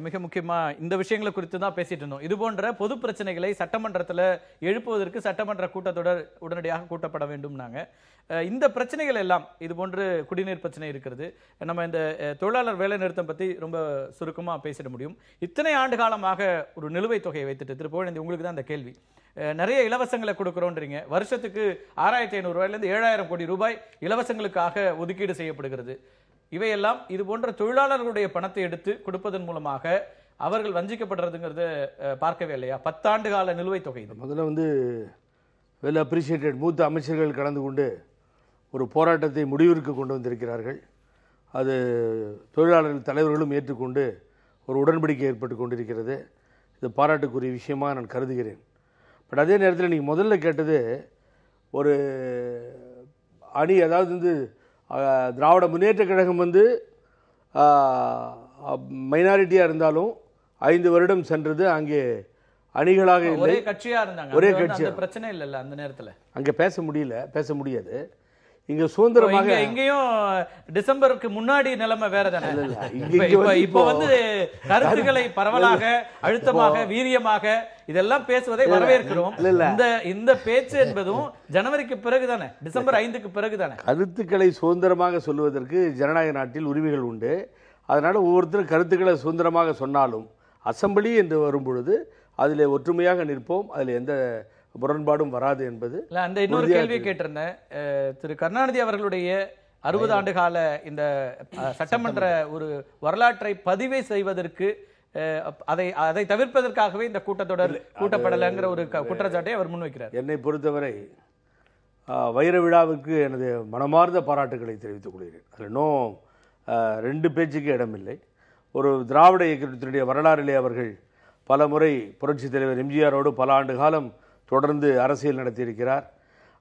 மிக முக்கியமா இந்த விஷயங்களை குறித்து தான் பேசிட்டு இருந்தோம். இது போன்ற பொது பிரச்சனைகளை சட்டமன்றத்தில் எழுப்புவதற்கு சட்டமன்ற கூட்டத்தொடர் உடனடியாக கூட்டப்பட வேண்டும். இந்த பிரச்சனைகள் எல்லாம், இது போன்று குடிநீர் பிரச்சனை இருக்கிறது, நம்ம இந்த தொழிலாளர் வேலை நிறுத்தம் பத்தி ரொம்ப சுருக்கமா பேசிட முடியும். இத்தனை ஆண்டு காலமாக ஒரு நிலுவைத் தொகையை வைத்துட்டு, திருப்போழந்தி உங்களுக்கு தான் இந்த கேள்வி, நிறைய இலவசங்களை கொடுக்கிறோன்றீங்க. வருஷத்துக்கு 6500 ரூபாயிலிருந்து 7000 கோடி ரூபாய் இலவசங்களுக்காக ஒதுக்கீடு செய்யப்படுகிறது. இவையெல்லாம் இது போன்ற தொழிலாளர்களுடைய பணத்தை எடுத்து கொடுப்பதன் மூலமாக அவர்கள் வஞ்சிக்கப்படுறதுங்கிறது பார்க்கவே இல்லையா? 10 ஆண்டு கால நிலுவைத் தொகை. முதல்ல வெல் அப்ரிஷியேட்டட் மூத்த அமைச்சர்கள் கலந்து கொண்டு ஒரு போராட்டத்தை முடிவிற்கு கொண்டு வந்திருக்கிறார்கள். அது தொழிலாளர்கள் தலைவர்களும் ஏற்றுக்கொண்டு ஒரு உடன்படிக்கை ஏற்பட்டு கொண்டிருக்கிறது. இது பாராட்டுக்குரிய விஷயமாக நான் கருதுகிறேன். பட் அதே நேரத்தில் நீங்கள் முதல்ல கேட்டது ஒரு அணி, அதாவது வந்து திராவிட முன்னேற்ற கழகம் வந்து மைனாரிட்டியாக இருந்தாலும் 5 வருடம் சென்றது. அங்கே அணிகளாக இல்லை, ஒரே கட்சியா இருந்தாங்க. ஒரே கட்சியா. பிரச்சனை இல்ல அந்த நேரத்துல. அங்கே பேச முடியாது. இங்க சுதந்திரமாக இங்கேயும் டிசம்பருக்கு முன்னாடி நிலைமை வேற தானே. இப்போ வந்து கருத்துக்களை பரவலாக, அழுத்தமாக, வீரியமாக இதெல்லாம் பேசுவதை வரவேற்கிறோம். இந்த பேச்சு என்பதும் ஜனவரிக்கு பிறகுதானே, டிசம்பர் 5க்கு பிறகுதானே. கருத்துக்களை சுதந்திரமாக சொல்வதற்கு ஜனநாயக நாட்டில் உரிமைகள் உண்டு. அதனால ஒவ்வொருத்தரும் கருத்துக்களை சுதந்திரமாக சொன்னாலும் அசெம்பிளி என்று வரும்பொழுது அதில் ஒற்றுமையாக நிற்போம், அதில் எந்த முரண்பாடும் வராது என்பது. அந்த இன்னொரு கேள்வியை கேட்டிருந்தேன். திரு கருணாநிதி அவர்களுடைய 60 ஆண்டு கால இந்த சட்டமன்ற ஒரு வரலாற்றை பதிவை செய்வதற்கு அதை தவிர்ப்பதற்காகவே இந்த கூட்டத்தொடர் கூட்டப்படலைங்கிற ஒரு குற்றச்சாட்டை அவர் முன்வைக்கிறார். என்னை பொறுத்தவரை வைர விழாவுக்கு எனது மனமார்ந்த பாராட்டுகளை தெரிவித்துக் கொள்கிறேன். அதில் இன்னும் 2 பேச்சுக்கு இடமில்லை. ஒரு திராவிட இயக்கத்தினுடைய வரலாறிலே அவர்கள் பல முறை புரட்சித் தலைவர் எம்ஜிஆரோடு பல ஆண்டு காலம் தொடர்ந்து அரசியல் நடத்தியிருக்கிறார்.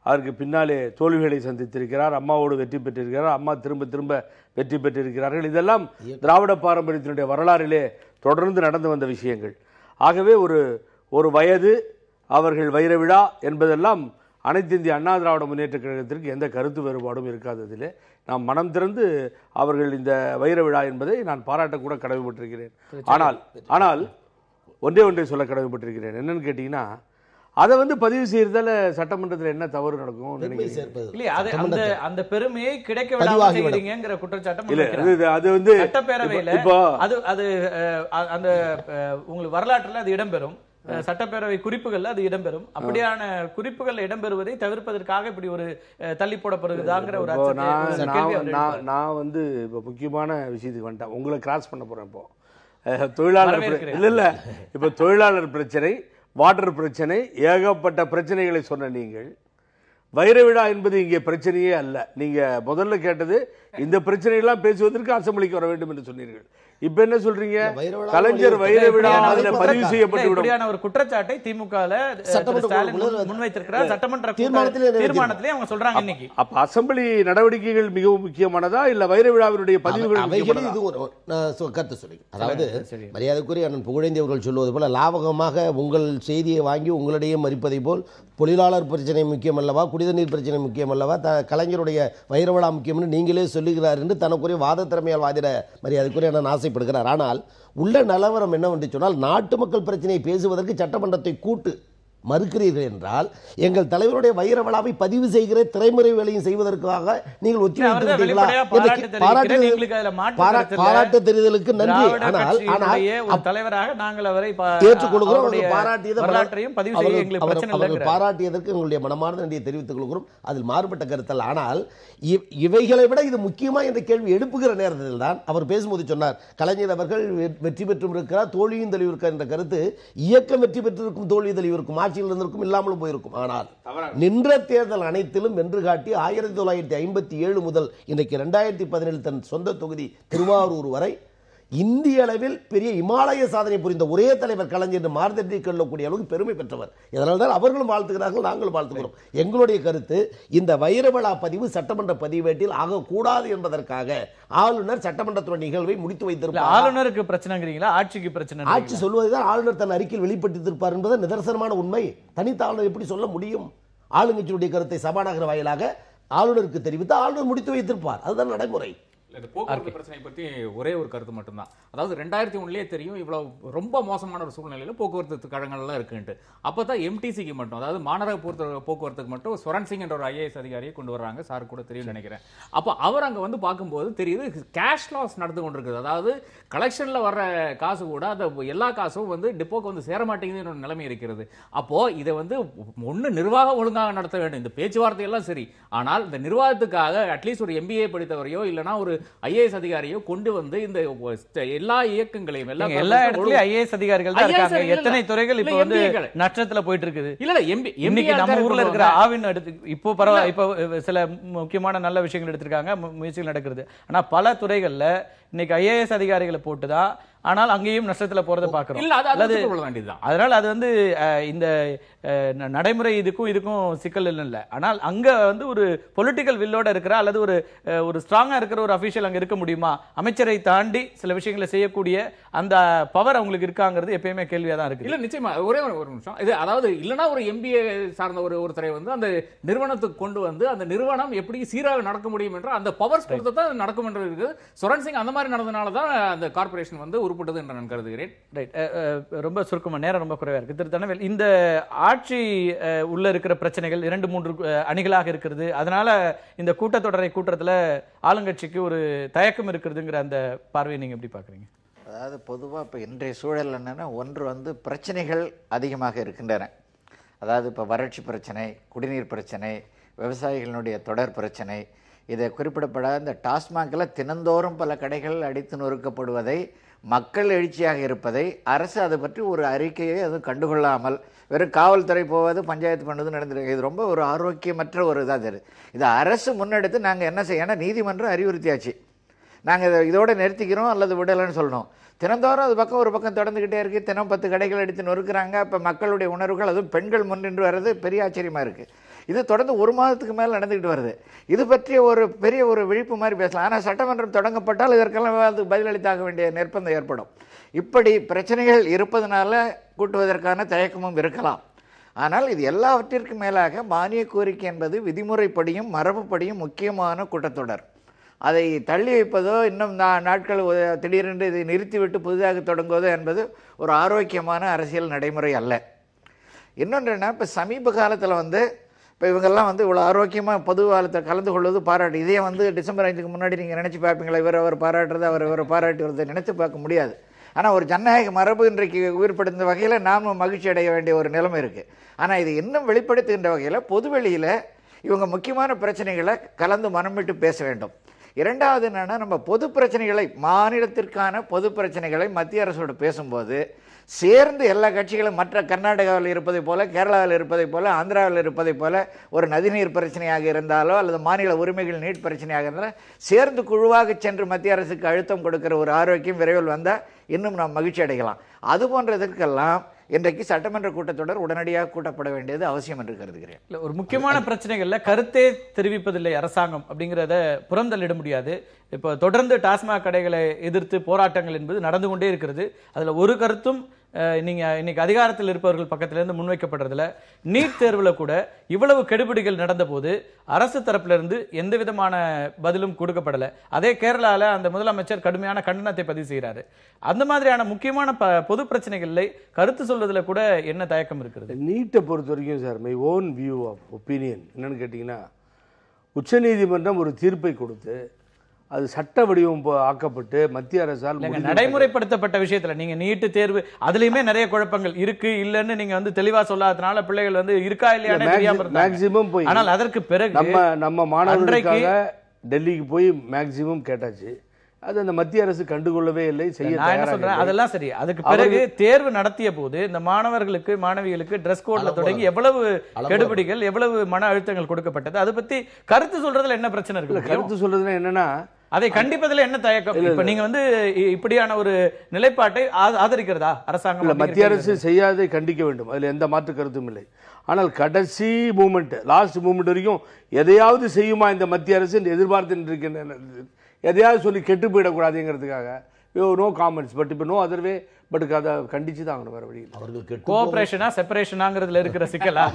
அதற்கு பின்னாலே தோல்விகளை சந்தித்திருக்கிறார். அம்மாவோடு வெற்றி பெற்றிருக்கிறார். அம்மா திரும்ப வெற்றி பெற்றிருக்கிறார்கள். இதெல்லாம் திராவிட பாரம்பரியத்தினுடைய வரலாறிலே தொடர்ந்து நடந்து வந்த விஷயங்கள். ஆகவே ஒரு வயது அவர்கள் வைர விழா என்பதெல்லாம் அனைத்து இந்திய அண்ணா திராவிட முன்னேற்ற கழகத்திற்கு எந்த கருத்து வேறுபாடும் இருக்காததிலே நாம் மனம் திறந்து அவர்கள் இந்த வைர விழா என்பதை நான் பாராட்டக்கூட கடமைப்பட்டிருக்கிறேன். ஆனால் ஒன்றை சொல்ல கடமைப்பட்டிருக்கிறேன். என்னன்னு கேட்டீங்கன்னா, அதை வந்து பதிவு செய்யறதால சட்டமன்றத்தில் என்ன தவறு நடக்கும்? அந்த பெருமையை கிடைக்க விடாம செய்யறீங்கங்கிற குற்றச்சாட்டம் இல்ல. அது வந்து சட்டப்பேரவையில அது அந்த உங்களுக்கு வரலாற்றுல அது இடம்பெறும், சட்டப்பேரவை குறிப்புகள்ல அது இடம்பெறும். அப்படியான குறிப்புகள் இடம்பெறுவதை தவிர்ப்பதற்காக இப்படி ஒரு தள்ளி போடப்படுகிறதாங்கிற ஒரு நான் வந்து இப்போ முக்கியமான விஷயத்துக்கு வந்துட்டேன். உங்களை கிராஸ் பண்ண போறேன். இப்போ தொழிலாளர் இல்ல இப்போ தொழிலாளர் பிரச்சனை, வாட்டர் பிரச்சனை, ஏகப்பட்ட பிரச்சனைகளை சொன்ன நீங்கள் வைர விழா என்பது இங்கே பிரச்சனையே அல்ல. நீங்க முதல்ல கேட்டது இந்த பிரச்சனையெல்லாம் பேசுவதற்கு அசெம்பிளிக்கு வர வேண்டும் என்று சொன்னீர்கள். இப்ப என்ன சொல்றீங்க? கலைஞர் வைர விழா பதிவு செய்யப்பட்டு ஒரு குற்றச்சாட்டை திமுக முன்வைத்திருக்கிறார். சட்டமன்ற தீர்மானத்திலே அவங்க சொல்றாங்க. இன்னைக்கு அப்ப அசெம்பிளி நடவடிக்கைகள் மிகவும் முக்கியமானதா இல்ல வைர விழாவினுடைய பதிவுகள்? கருத்து சொல்லி, அதாவது மரியாதைக்குரிய அண்ணன் புகழேந்தி அவர்கள் சொல்வது போல லாபகமாக உங்கள் செய்தியை வாங்கி உங்களிடையே மறிப்பதை போல் தொழிலாளர் பிரச்சனை முக்கியம் அல்லவா, குடிநீர் பிரச்சனை முக்கியம் அல்லவா, கலைஞருடைய வைர விழா முக்கியம் என்று நீங்களே சொல்லுகிறார் என்று தனக்குரிய வாத திறமையால் வாதிட மரியாதைக்குரிய நான் ஆசைப்படுகிறார். ஆனால் உள்ள நிலவரம் என்னவென்று சொன்னால், நாட்டு மக்கள் பிரச்சனையை பேசுவதற்கு சட்டமன்றத்தை கூட்டு மறுக்கிறீர்கள் என்றால், எங்கள் தலைவருடைய வைர விழாவை பதிவு செய்கிற திரைமுறை வேலையும் செய்வதற்காக நீங்கள் ஒத்திவைத்து பாராட்டு தெரிதலுக்கு நன்றி. ஆனால் தலைவராக நாங்கள் அவரை ஏற்றுக்கொள்கிறோம். பாராட்டியதற்கு எங்களுடைய மனமார்ந்த நன்றியை தெரிவித்துக் கொள்கிறோம். அதில் மாறுபட்ட கருத்தல். ஆனால் இவைகளை விட இது முக்கியமா என்ற கேள்வி எழுப்புகிற நேரத்தில் தான் அவர் பேசும்போது சொன்னார், கலைஞர் அவர்கள் வெற்றி பெற்றும் இருக்கிறார், தோல்வியும் தெளிவிருக்கார் என்ற கருத்து இயக்கம் வெற்றி பெற்றிருக்கும், தோல்வி தெளிவிருக்கும், ஆட்சியில் இருந்திருக்கும், இல்லாமல் போயிருக்கும். ஆனால் நின்ற தேர்தல் அனைத்திலும் வென்று காட்டி 1957 முதல் இன்றைக்கு 2017 தன் சொந்த தொகுதி திருவாரூர் வரை இந்திய அளவில் பெரிய இமாலய சாதனை புரிந்த ஒரே தலைவர் கலைஞர் என்று மார்தட்டி கொள்ளக்கூடிய அளவுக்கு பெருமை பெற்றவர். இதனால் தான் அவர்களும் வாழ்த்துகிறார்கள், நாங்களும் வாழ்த்துகிறோம். எங்களுடைய கருத்து, இந்த வைர விழா பதிவு சட்டமன்ற பதிவேட்டில் ஆகக்கூடாது என்பதற்காக ஆளுநர் சட்டமன்றத்துடைய நிகழ்வை முடித்து வைத்திருப்பார். ஆளுநருக்கு பிரச்சனைங்கிறீங்களா, ஆட்சிக்கு பிரச்சனை? ஆட்சி சொல்வதுதான் ஆளுநர் தன் அறிக்கையில் வெளிப்பட்டிருப்பார் என்பது நிதர்சனமான உண்மை. தனித்த ஆளுநர் எப்படி சொல்ல முடியும்? ஆளுங்கட்சியுடைய கருத்தை சபாநாயகர் வாயிலாக ஆளுநருக்கு தெரிவித்து ஆளுநர் முடித்து வைத்திருப்பார். அதுதான் நடைமுறை. இந்த போக்குவரத்து பிரச்சனை பற்றி ஒரே ஒரு கருத்து மட்டும்தான். அதாவது 2001 தெரியும் இவ்வளவு ரொம்ப மோசமான ஒரு சூழ்நிலையில போக்குவரத்து கழகங்கள்லாம் இருக்குன்ட்டு. அப்பதான் எம்டிசிக்கு மட்டும், அதாவது மாநகர போக்குவரத்துக்கு மட்டும் ஸ்வரன் சிங் என்ற ஒரு ஐஏஎஸ் அதிகாரியை கொண்டு வர்றாங்க. சார் கூட தெரியும் நினைக்கிறேன். அப்போ அவர் அங்க வந்து பார்க்கும்போது தெரியுது கேஷ் லாஸ் நடந்து கொண்டிருக்குது. அதாவது கலெக்ஷன்ல வர்ற காசு கூட அந்த எல்லா காசும் வந்து டிப்போக்கு வந்து சேர மாட்டேங்குதுன்னு நிலைமை இருக்கிறது. அப்போ இதை வந்து ஒண்ணு நிர்வாகம் ஒழுங்காக நடத்த வேண்டும். இந்த பேச்சுவார்த்தை எல்லாம் சரி, ஆனால் இந்த நிர்வாகத்துக்காக அட்லீஸ்ட் ஒரு எம்பிஏ படித்தவரையோ இல்லைன்னா ஒரு ஐஏஎஸ் அதிகாரியோ கொண்டு வந்து இந்த எல்லா இயக்கங்களையும் எல்லா இடத்துலயும் ஐஏஎஸ் அதிகாரிகள் தான் இருக்காங்க. எத்தனை துறைகள் இப்போ வந்து நஷ்டத்துல போயிட்டு இருக்குது. இல்ல இன்னைக்கு நம்ம ஊர்ல இருக்கிற ஆவின் எடுத்து இப்போ பரவாயில்ல, இப்போ சில முக்கியமான நல்ல விஷயங்கள் எடுத்திருக்காங்க, முயற்சிகள் நடக்கிறது. ஆனா பல துறைகள்ல இன்னைக்கு ஐஏஎஸ் அதிகாரிகளை போட்டுதான், ஆனால் அங்கேயும் நஷ்டத்துல போறதை பார்க்கிறோம். அதனால அது வந்து இந்த நடைமுறை இதுக்கும் சிக்கல் இல்லை. ஆனால் அங்க வந்து ஒரு பொலிட்டிக்கல் வில்லோட இருக்கிற அல்லது ஒரு ஸ்ட்ராங்கா இருக்கிற ஒரு அபிஷியல் அங்க இருக்க முடியுமா? அமைச்சரை தாண்டி சில விஷயங்களை செய்யக்கூடிய அந்த பவர் அவங்களுக்கு இருக்காங்கிறது எப்பயுமே கேள்வியா தான் இருக்கு. இல்ல நிச்சயமா ஒரே ஒரு நிமிஷம் இது, அதாவது இல்லனா ஒரு MBA சார்ந்த ஒருத்தரை வந்து அந்த நிறுவனத்துக்கு கொண்டு வந்து அந்த நிறுவனம் எப்படி சீராக நடக்க முடியும் என்ற அந்த பவர்ஸ் கொடுத்து தான் நடக்கும் என்று இருக்கு. சுரன் சிங் அந்த மாதிரி நடந்தனால தான் அந்த கார்ப்பரேஷன் வந்து உருப்பட்டது என்று நான் கருதுகிறேன். ரைட். ரொம்ப சுருக்கமா, நேரம் ரொம்ப குறைவா இருக்கு. திருத்தணவேல், இந்த ஆட்சி உள்ள இருக்கிற பிரச்சனைகள் 2-3 அணிகளாக இருக்கிறது. அதனால இந்த கூட்டத்தொடரை கூட்டத்துல ஆளுங்கட்சிக்கு ஒரு தயக்கம் இருக்கிறதுங்கிற அந்த பார்வையை நீங்க எப்படி பாக்குறீங்க? அதாவது பொதுவாக இப்போ இன்றைய சூழல் என்னென்னா, ஒன்று வந்து பிரச்சனைகள் அதிகமாக இருக்கின்றன. அதாவது இப்போ வறட்சி பிரச்சனை, குடிநீர் பிரச்சனை, விவசாயிகளுடைய தொடர் பிரச்சனை, இதை குறிப்பிடப்படாத இந்த டாஸ்மாகில் தினந்தோறும் பல கடைகள் அடித்து நொறுக்கப்படுவதை, மக்கள் எழுச்சியாக இருப்பதை, அரசு அதை பற்றி ஒரு அறிக்கையை அதுவும் கண்டுகொள்ளாமல் வெறும் காவல்துறை போவது, பஞ்சாயத்து பண்ணுவது நடந்துருக்கு. இது ரொம்ப ஒரு ஆரோக்கியமற்ற ஒரு இதாக இது அரசு முன்னெடுத்து நாங்கள் என்ன செய்ய, ஏன்னா நீதிமன்றம் அறிவுறுத்தியாச்சு, நாங்கள் இதோட நிறுத்திக்கிறோம் அல்லது விடலைன்னு சொல்லணும். தினந்தோறும் அது பக்கம் ஒரு பக்கம் தொடர்ந்துக்கிட்டே இருக்குது. தினம் 10 கடைகள் எடுத்து நொறுக்கிறாங்க. இப்போ மக்களுடைய உணர்வுகள், அதுவும் பெண்கள் முன்னின்று வர்றது பெரிய ஆச்சரியமாக இருக்குது. இது தொடர்ந்து 1 மாதத்துக்கு மேலே நடந்துக்கிட்டு வருது. இது பற்றிய ஒரு பெரிய ஒரு விழிப்பு மாதிரி பேசலாம். ஆனால் சட்டமன்றம் தொடங்கப்பட்டால் இதற்கெல்லாம் அதுக்கு பதிலளித்தாக வேண்டிய நிர்பந்தம் ஏற்படும். இப்படி பிரச்சனைகள் இருப்பதனால கூட்டுவதற்கான தயக்கமும் இருக்கலாம். ஆனால் இது எல்லாவற்றிற்கும் மேலாக மானிய கோரிக்கை என்பது விதிமுறைப்படியும் மரபுப்படியும் முக்கியமான கூட்டத்தொடர். அதை தள்ளி வைப்பதோ, இன்னும் நாட்கள் திடீரென்று இதை நிறுத்திவிட்டு புதிதாக தொடங்குவதோ என்பது ஒரு ஆரோக்கியமான அரசியல் நடைமுறை அல்ல. இன்னொன்று என்ன, இப்போ சமீப காலத்தில் வந்து இப்போ இவங்கெல்லாம் வந்து இவ்வளோ ஆரோக்கியமாக பொது காலத்தில் கலந்து கொள்வது பாராட்டு. இதே வந்து டிசம்பர் 5க்கு முன்னாடி நீங்கள் நினச்சி பார்ப்பீங்களா? அவர் பாராட்டுறது, அவர் பாராட்டி வருதை நினைத்து பார்க்க முடியாது. ஆனால் ஒரு ஜனநாயக மரபு இன்றைக்கு உயிர்ப்படுத்த வகையில் நாமும் மகிழ்ச்சி அடைய வேண்டிய ஒரு நிலைமை இருக்குது. ஆனால் இது இன்னும் வெளிப்படுத்துகின்ற வகையில் பொதுவெளியில் இவங்க முக்கியமான பிரச்சனைகளை கலந்து மனம் விட்டு பேச வேண்டும். இரண்டாவது என்னென்னா, நம்ம பொது பிரச்சனைகளை, மாநிலத்திற்கான பொது பிரச்சனைகளை மத்திய அரசோடு பேசும்போது சேர்ந்து எல்லா கட்சிகளும், மற்ற கர்நாடகாவில் இருப்பதை போல, கேரளாவில் இருப்பதை போல, ஆந்திராவில் இருப்பதை போல ஒரு நதிநீர் பிரச்சனையாக இருந்தாலோ அல்லது மாநில உரிமைகள் நீட் பிரச்சனையாக இருந்தாலும் சேர்ந்து குழுவாக சென்று மத்திய அரசுக்கு அழுத்தம் கொடுக்கிற ஒரு ஆரோக்கியம் விரைவில் வந்தால் இன்னும் நாம் மகிழ்ச்சி அடையலாம். அது போன்றதற்கெல்லாம் இன்றைக்கு சட்டமன்ற கூட்டத்தொடர் உடனடியாக கூட்டப்பட வேண்டியது அவசியம் என்று கருதுகிறேன். இல்லை, ஒரு முக்கியமான பிரச்சனைகள்ல கருத்தே தெரிவிப்பதில்லை அரசாங்கம் அப்படிங்கிறத புறந்தள்ளிட முடியாது. இப்போ தொடர்ந்து டாஸ்மாக் கடைகளை எதிர்த்து போராட்டங்கள் என்பது நடந்து கொண்டே இருக்கிறது. அதுல ஒரு கருத்தும் நீங்க இன்னைக்கு அதிகாரத்தில் இருப்பவர்கள் பக்கத்திலிருந்து முன்வைக்கப்படுறதுல, நீட் தேர்வுல கூட இவ்வளவு கெடுபிடிகள் நடந்த போது அரசு தரப்புல இருந்து எந்த விதமான பதிலும் கொடுக்கப்படல. அதே கேரளால அந்த முதலமைச்சர் கடுமையான கண்டனத்தை பதிவு செய்கிறாரு. அந்த மாதிரியான முக்கியமான பொது பிரச்சனைகள்ல கருத்து சொல்வதில் கூட என்ன தயக்கம் இருக்கிறது? நீட்டை பொறுத்த வரைக்கும் sir, my own view of opinion என்னன்னு கேட்டிங்கன்னா, உச்சநீதிமன்றம் ஒரு தீர்ப்பை கொடுத்து அது சட்ட வடிவம் ஆக்கப்பட்டு மத்திய அரசால் நடைமுறைப்படுத்தப்பட்ட விஷயத்துல நீங்க நீட்டு தேர்வு அதுலயுமே நிறைய குழப்பங்கள் இருக்கு இல்லன்னு நீங்க வந்து தெளிவா சொல்லாதனால பிள்ளைகள் வந்து இருக்கா இல்லையா மேக்ஸிமம் போய், ஆனால் அதற்கு பிறகு நம்ம மாணவர்களுக்காக டெல்லிக்கு போய் மேக்ஸிமம் கேட்டாச்சு. அது அந்த மத்திய அரசு கண்டுகொள்ளவே இல்லை, செய்ய சொல்றேன். அதெல்லாம் சரி. அதுக்கு பிறகு தேர்வு நடத்திய போது இந்த மாணவர்களுக்கு மாணவிகளுக்கு டிரெஸ் கோட்ல தொடங்கி எவ்வளவு கெடுபிடிகள், எவ்வளவு மன அழுத்தங்கள் கொடுக்கப்பட்டது, அதை பத்தி கருத்து சொல்றதுல என்ன பிரச்சனை இருக்கு? கருத்து சொல்றதுல என்னன்னா, அதை கண்டிப்பதில் என்ன தயக்கம்? இப்ப நீங்க வந்து இப்படியான ஒரு நிலைப்பாட்டை ஆதரிக்கிறதா அரசாங்கம்? மத்திய அரசு செய்யாதை கண்டிக்க வேண்டும், அதுல எந்த மாற்று கருத்தும் இல்லை. ஆனால் கடைசி மூமெண்ட், லாஸ்ட் மூமெண்ட் வரைக்கும் எதையாவது செய்யுமா இந்த மத்திய அரசு எதிர்பார்த்து இருக்கின்றன. எதையாவது சொல்லி கெட்டு போயிடக்கூடாதுங்கிறதுக்காக நோ காமெண்ட்ஸ். பட் இப்போ நோ அதர் வே, பட் அதை கண்டிச்சு தான் ஆகணும், வேற வழி இல்லை. அவர்களுக்கு கோஆபரேஷனா செப்பரேஷனாங்கிறதுல இருக்கிற சிக்கலா?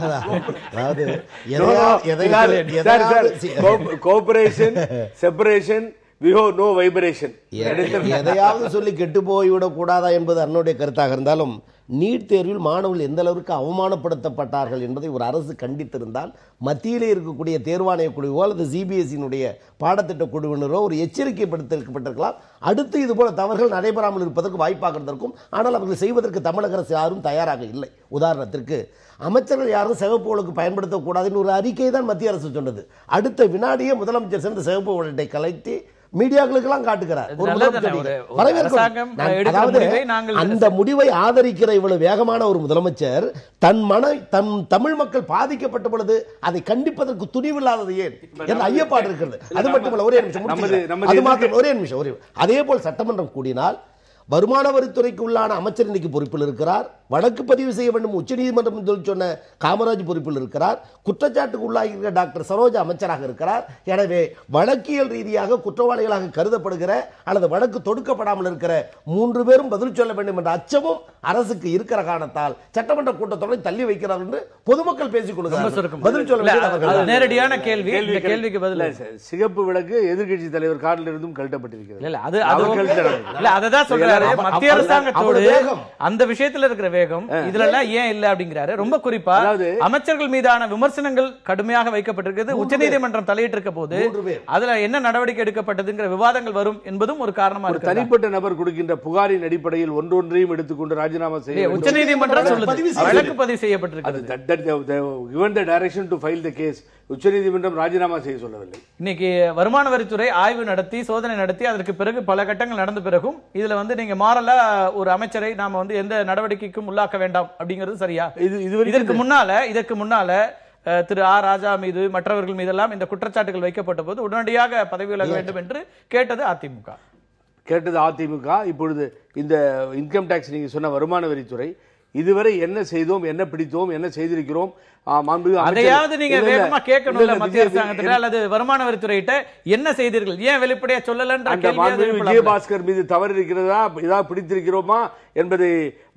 Cooperation, separation, no vibration. எதையாவது சொல்லி கெட்டு போய்விடக் கூடாதா என்பது அன்னுடைய கருத்தாக இருந்தாலும், நீட் தேர்வில் மாணவர்கள் எந்த அளவிற்கு அவமானப்படுத்தப்பட்டார்கள் என்பதை ஒரு அரசு கண்டித்திருந்தால் மத்தியிலே இருக்கக்கூடிய தேர்வாணைய குழுவோ அல்லது சிபிஎஸ்இனுடைய பாடத்திட்ட குழுவினரோ ஒரு எச்சரிக்கை படுத்தப்பட்டிருக்கலாம். அடுத்து இதுபோல தவறுகள் நடைபெறாமல் இருப்பதற்கு வாய்ப்பாகிறதற்கும். ஆனால் அவர்கள் செய்வதற்கு தமிழக அரசு யாரும் தயாராக இல்லை. உதாரணத்திற்கு, அமைச்சர்கள் யாரும் சிவப்பு வழக்கு பயன்படுத்தக்கூடாதுன்னு ஒரு அறிக்கை தான் மத்திய அரசு சொன்னது. அடுத்த வினாடியே முதலமைச்சர் சேர்ந்த சிவப்பு வழக்கை கலைத்து மீடியாக்களுக்கெல்லாம் காட்டுகிறார். அந்த முடிவை ஆதரிக்கிற இவ்வளவு வேகமான ஒரு முதலமைச்சர் தன் தமிழ் மக்கள் பாதிக்கப்பட்ட பொழுது அதை கண்டிப்பதற்கு துணிவில்லாதது ஏன் என்ற ஐயப்பாடு இருக்கிறது. அது மட்டுமல்ல, ஒரே நிமிஷம், ஒரே நிமிஷம். அதே போல் சட்டமன்றம் கூடினால் வருமான வரித்துறைக்கு உள்ளான அமைச்சர் இன்னைக்கு பொறுப்பில் இருக்கிறார். வழக்கு பதிவு செய்ய வேண்டும் உச்சநீதிமன்றம் சொன்ன காமராஜ் பொறுப்பில் இருக்கிறார். குற்றச்சாட்டுக்கு உள்ளாகியிருக்கிற டாக்டர் சரோஜா அமைச்சராக இருக்கிறார். எனவே வழக்கியல் ரீதியாக குற்றவாளிகளாக கருதப்படுகிற அல்லது வழக்கு தொடுக்கப்படாமல் இருக்கிற 3 பேரும் பதில் சொல்ல வேண்டும் என்ற அச்சமும் அரசுக்கு இருக்கிற காரணத்தால் சட்டமன்ற கூட்டத்தொடரை தள்ளி வைக்கிறார் என்று பொதுமக்கள் பேசிக் கொள்கிறார்கள். பதில் சொல்ல வேண்டியது நேரடியான கேள்வி. இந்த கேள்விக்கு பதில் சிகப்பு விளக்கு எதிர்க்கட்சி தலைவர் கார்டில் இருந்தும் கழட்டப்பட்டிருக்கிறது. அததான் சொல்றாரு. மத்திய அரசாங்கத்தோடு அந்த விஷயத்துல இருக்கிற வேகம் இதுல எல்லாம் ஏன் இல்ல அப்படிங்கிறாரு. ரொம்ப குறிப்பா அமைச்சர்கள் மீதான விமர்சனங்கள் கடுமையாக வைக்கப்பட்டிருக்கிறது. உச்சநீதிமன்றம் தலையிட்டு இருக்க போது அதுல என்ன நடவடிக்கை எடுக்கப்பட்டதுங்கிற விவாதங்கள் வரும் என்பதும் ஒரு காரணமா இருக்கு. தனிப்பட்ட நபர் கொடுக்கின்ற புகாரின் அடிப்படையில் ஒன்றொன்றையும் எடுத்துக்கொண்டு ராஜினாமா செய்ய உச்சநீதிமன்றம் சொல்லுது வழக்கு பதிவு செய்யப்பட்டிருக்கிறது. உச்சநீதிமன்றம் ராஜினாமா செய்ய சொல்லவில்லை. இன்னைக்கு வருமான வரித்துறை ஆய்வு நடத்தி சோதனை நடத்தி அதற்கு பிறகு பல கட்டங்கள் நடந்த பிறகும் இதுல வந்து நீங்க மாறல ஒரு அமைச்சரை நாம வந்து எந்த நடவடிக்கைக்கும் உள்ளாக்க வேண்டாம் அப்படிங்கிறது சரியா? இதற்கு முன்னால திரு ஆர் ராஜா மீது மற்றவர்கள் மீதெல்லாம் இந்த குற்றச்சாட்டுகள் வைக்கப்பட்ட போது உடனடியாக பதவி விலக வேண்டும் என்று கேட்டது அதிமுக. இப்பொழுது இந்த இன்கம் டாக்ஸ் நீங்க சொன்ன வருமான வரித்துறை இதுவரை என்ன செய்தோம், என்ன பிடித்தோம், என்ன செய்திருக்கிறோம், அதையாவது நீங்க வேகமா கேட்கணும்ல மத்திய அரசாங்கத்திட்ட அல்லது வருமான வரித்துறையிட்ட என்ன செய்தீர்கள், ஏன் வெளிப்படையா சொல்லலன்ற கேள்வி. விஜயபாஸ்கர் மீது தவறு இருக்கிறதா, ஏதாவது பிடித்திருக்கிறோமா என்பதை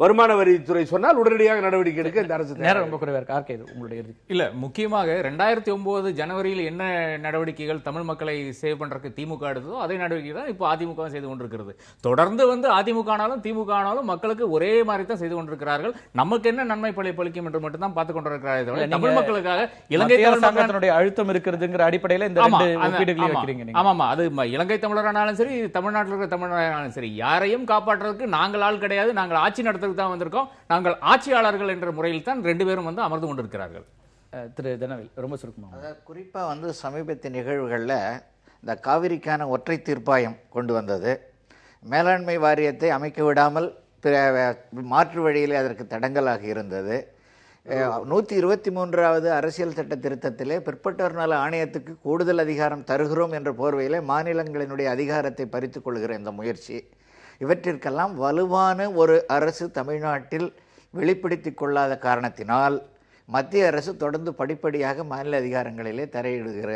வருமான வரித்துறை சொன்னால் உடனடியாக நடவடிக்கை எடுக்க இந்த அரசு நேரம் ரொம்ப குறைவா இருக்கு. உங்களுடைய இல்ல, முக்கியமாக 2009 ஜனவரியில் என்ன நடவடிக்கைகள் தமிழ் மக்களை சேவ் பண்றதுக்கு திமுக எடுத்ததோ அதே நடவடிக்கை தான் இப்போ அதிமுக செய்து கொண்டிருக்கிறது. தொடர்ந்து வந்து அதிமுக ஆனாலும் திமுக ஆனாலும் மக்களுக்கு ஒரே மாதிரி தான் செய்து கொண்டிருக்கிறார்கள். நமக்கு என்ன நன்மை பழிப்பளிக்கும் என்று மட்டும் தான் பார்த்துக் கொண்டிருக்கிறார்கள். தமிழ் மக்களுக்காக இலங்கை அரசாங்கத்தினுடைய அழுத்தம் இருக்கிறதுங்கிற அடிப்படையில் இந்த ரெண்டு ஒப்பீடுகளை வைக்கிறீங்க. ஆமாமா, அது இலங்கை தமிழரானாலும் சரி, தமிழ்நாட்டில் இருக்கிற தமிழரானாலும் சரி, யாரையும் காப்பாற்றுறதுக்கு நாங்கள் ஆள் கிடையாது, நாங்கள் ஆட்சி நடத்துறதுக்கு தான் வந்திருக்கோம், நாங்கள் ஆட்சியாளர்கள் என்ற முறையில் தான் 2 பேரும் வந்து அமர்ந்து கொண்டிருக்கிறார்கள். திரு தனவேல் ரொம்ப சுருக்கமாக குறிப்பா வந்து சமீபத்திய நிகழ்வுகளில் இந்த காவிரிக்கான ஒற்றை தீர்ப்பாயம் கொண்டு வந்தது, மேலாண்மை வாரியத்தை அமைக்க விடாமல் மாற்று வழியிலே அதற்கு தடங்கலாக இருந்தது. 123வது அரசியல் சட்ட திருத்தத்திலே பிற்பட்டோர் நல ஆணையத்துக்கு கூடுதல் அதிகாரம் தருகிறோம் என்ற போர்வையிலே மாநிலங்களினுடைய அதிகாரத்தை பறித்துக் கொள்கிற இந்த முயற்சி, இவற்றிற்கெல்லாம் வலுவான ஒரு அரசு தமிழ்நாட்டில் வெளிப்படுத்திக் கொள்ளாத காரணத்தினால் மத்திய அரசு தொடர்ந்து படிப்படியாக மாநில அதிகாரங்களிலே தலையிடுகிற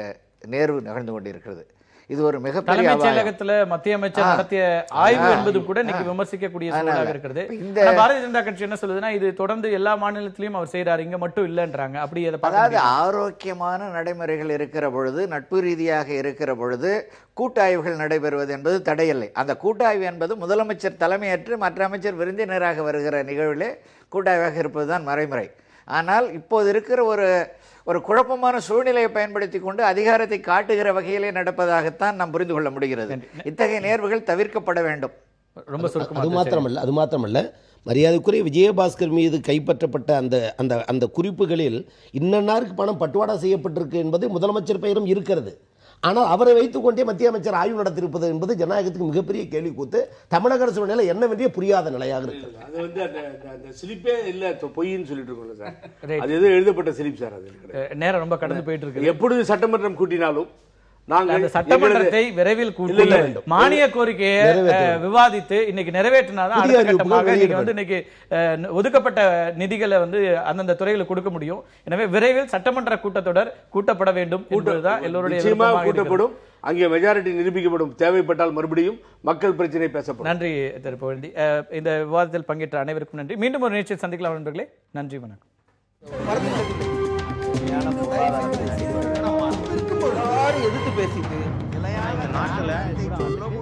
நேர்வு நிகழ்ந்து கொண்டிருக்கிறது. இது ஒரு மிகப்பெரிய செயலகத்துல மத்திய அமைச்சர் நடத்திய ஆய்வு என்பது கூட இன்னைக்கு விமர்சிக்கக்கூடிய சூழலாக இருக்கிறது. பாரதிய ஜனதா கட்சி என்ன சொல்லுதுன்னா, இது தொடர்ந்து எல்லா மாநிலத்திலையும் அவர் செய்யறாரு, இங்க மட்டும் இல்லன்றாங்க. அப்படி அதாவது ஆரோக்கியமான நடைமுறைகள் இருக்கிற பொழுது, நட்பு ரீதியாக இருக்கிற பொழுது கூட்டாய்வுகள் நடைபெறுவது என்பது தடையில்லை. அந்த கூட்டாய்வு என்பது முதலமைச்சர் தலைமையேற்று மற்ற அமைச்சர் விருந்தினராக வருகிற நிகழ்விலே கூட்டாய்வாக இருப்பதுதான் மறைமுறை. ஆனால் இப்போது இருக்கிற ஒரு குழப்பமான சூழ்நிலையை பயன்படுத்தி கொண்டு அதிகாரத்தை காட்டுகிற வகையிலே நடப்பதாகத்தான் நாம் புரிந்து கொள்ள முடிகிறது. இத்தகைய நேர்வுகள் தவிர்க்கப்பட வேண்டும். அது மாத்திரமல்ல மரியாதைக்குரிய விஜயபாஸ்கர் மீது கைப்பற்றப்பட்ட அந்த குறிப்புகளில் இன்னன்னாருக்கு பணம் பட்டுவாடா செய்யப்பட்டிருக்கு என்பது முதலமைச்சர் பெயரும் இருக்கிறது. ஆனால் அவரை வைத்துக் கொண்டே மத்திய அமைச்சர் ஆய்வு நடத்தியிருப்பது என்பது ஜனநாயகத்துக்கு மிகப்பெரிய கேள்வி கூத்து. தமிழக அரசு நிலை என்னவென்றே புரியாத நிலையாக இருக்கு. அது வந்து அந்த ஸ்லிப்பே இல்ல, பொய்ன்னு சொல்லிட்டு இருக்கோம்ல சார், அது எதுவும் எழுதப்பட்ட ஸ்லிப் சார். அது நேரம் ரொம்ப கடந்து போயிட்டு இருக்கு. எப்பொழுது சட்டமன்றம் கூட்டினாலும் நாங்கள் சட்டமன்றத்தை விரைவில் கூட்ட வேண்டும். மானிய கோரிக்கையை விவாதித்து இன்னைக்கு நிறைவேற்றினாதான் அடுத்த கட்டமாக நீங்க வந்து இன்னைக்கு ஒதுக்கப்பட்ட நிதிகளை வந்து அந்தந்த துறைகளுக்கு கொடுக்க முடியும். எனவே விரைவில் சட்டமன்ற கூட்டத்தொடர் கூட்டப்பட வேண்டும் என்பதுதான் எல்லோருடைய கூட்டப்படும். அங்கே மெஜாரிட்டி நிரூபிக்கப்படும். தேவைப்பட்டால் மறுபடியும் மக்கள் பிரச்சனை பேசப்படும். நன்றி திரு புகழேந்தி. இந்த விவாதத்தில் பங்கேற்ற அனைவருக்கும் நன்றி. மீண்டும் ஒரு நிகழ்ச்சியில் சந்திக்கலாம் நண்பர்களே. நன்றி, வணக்கம். எதிர்த்து பேசிட்டு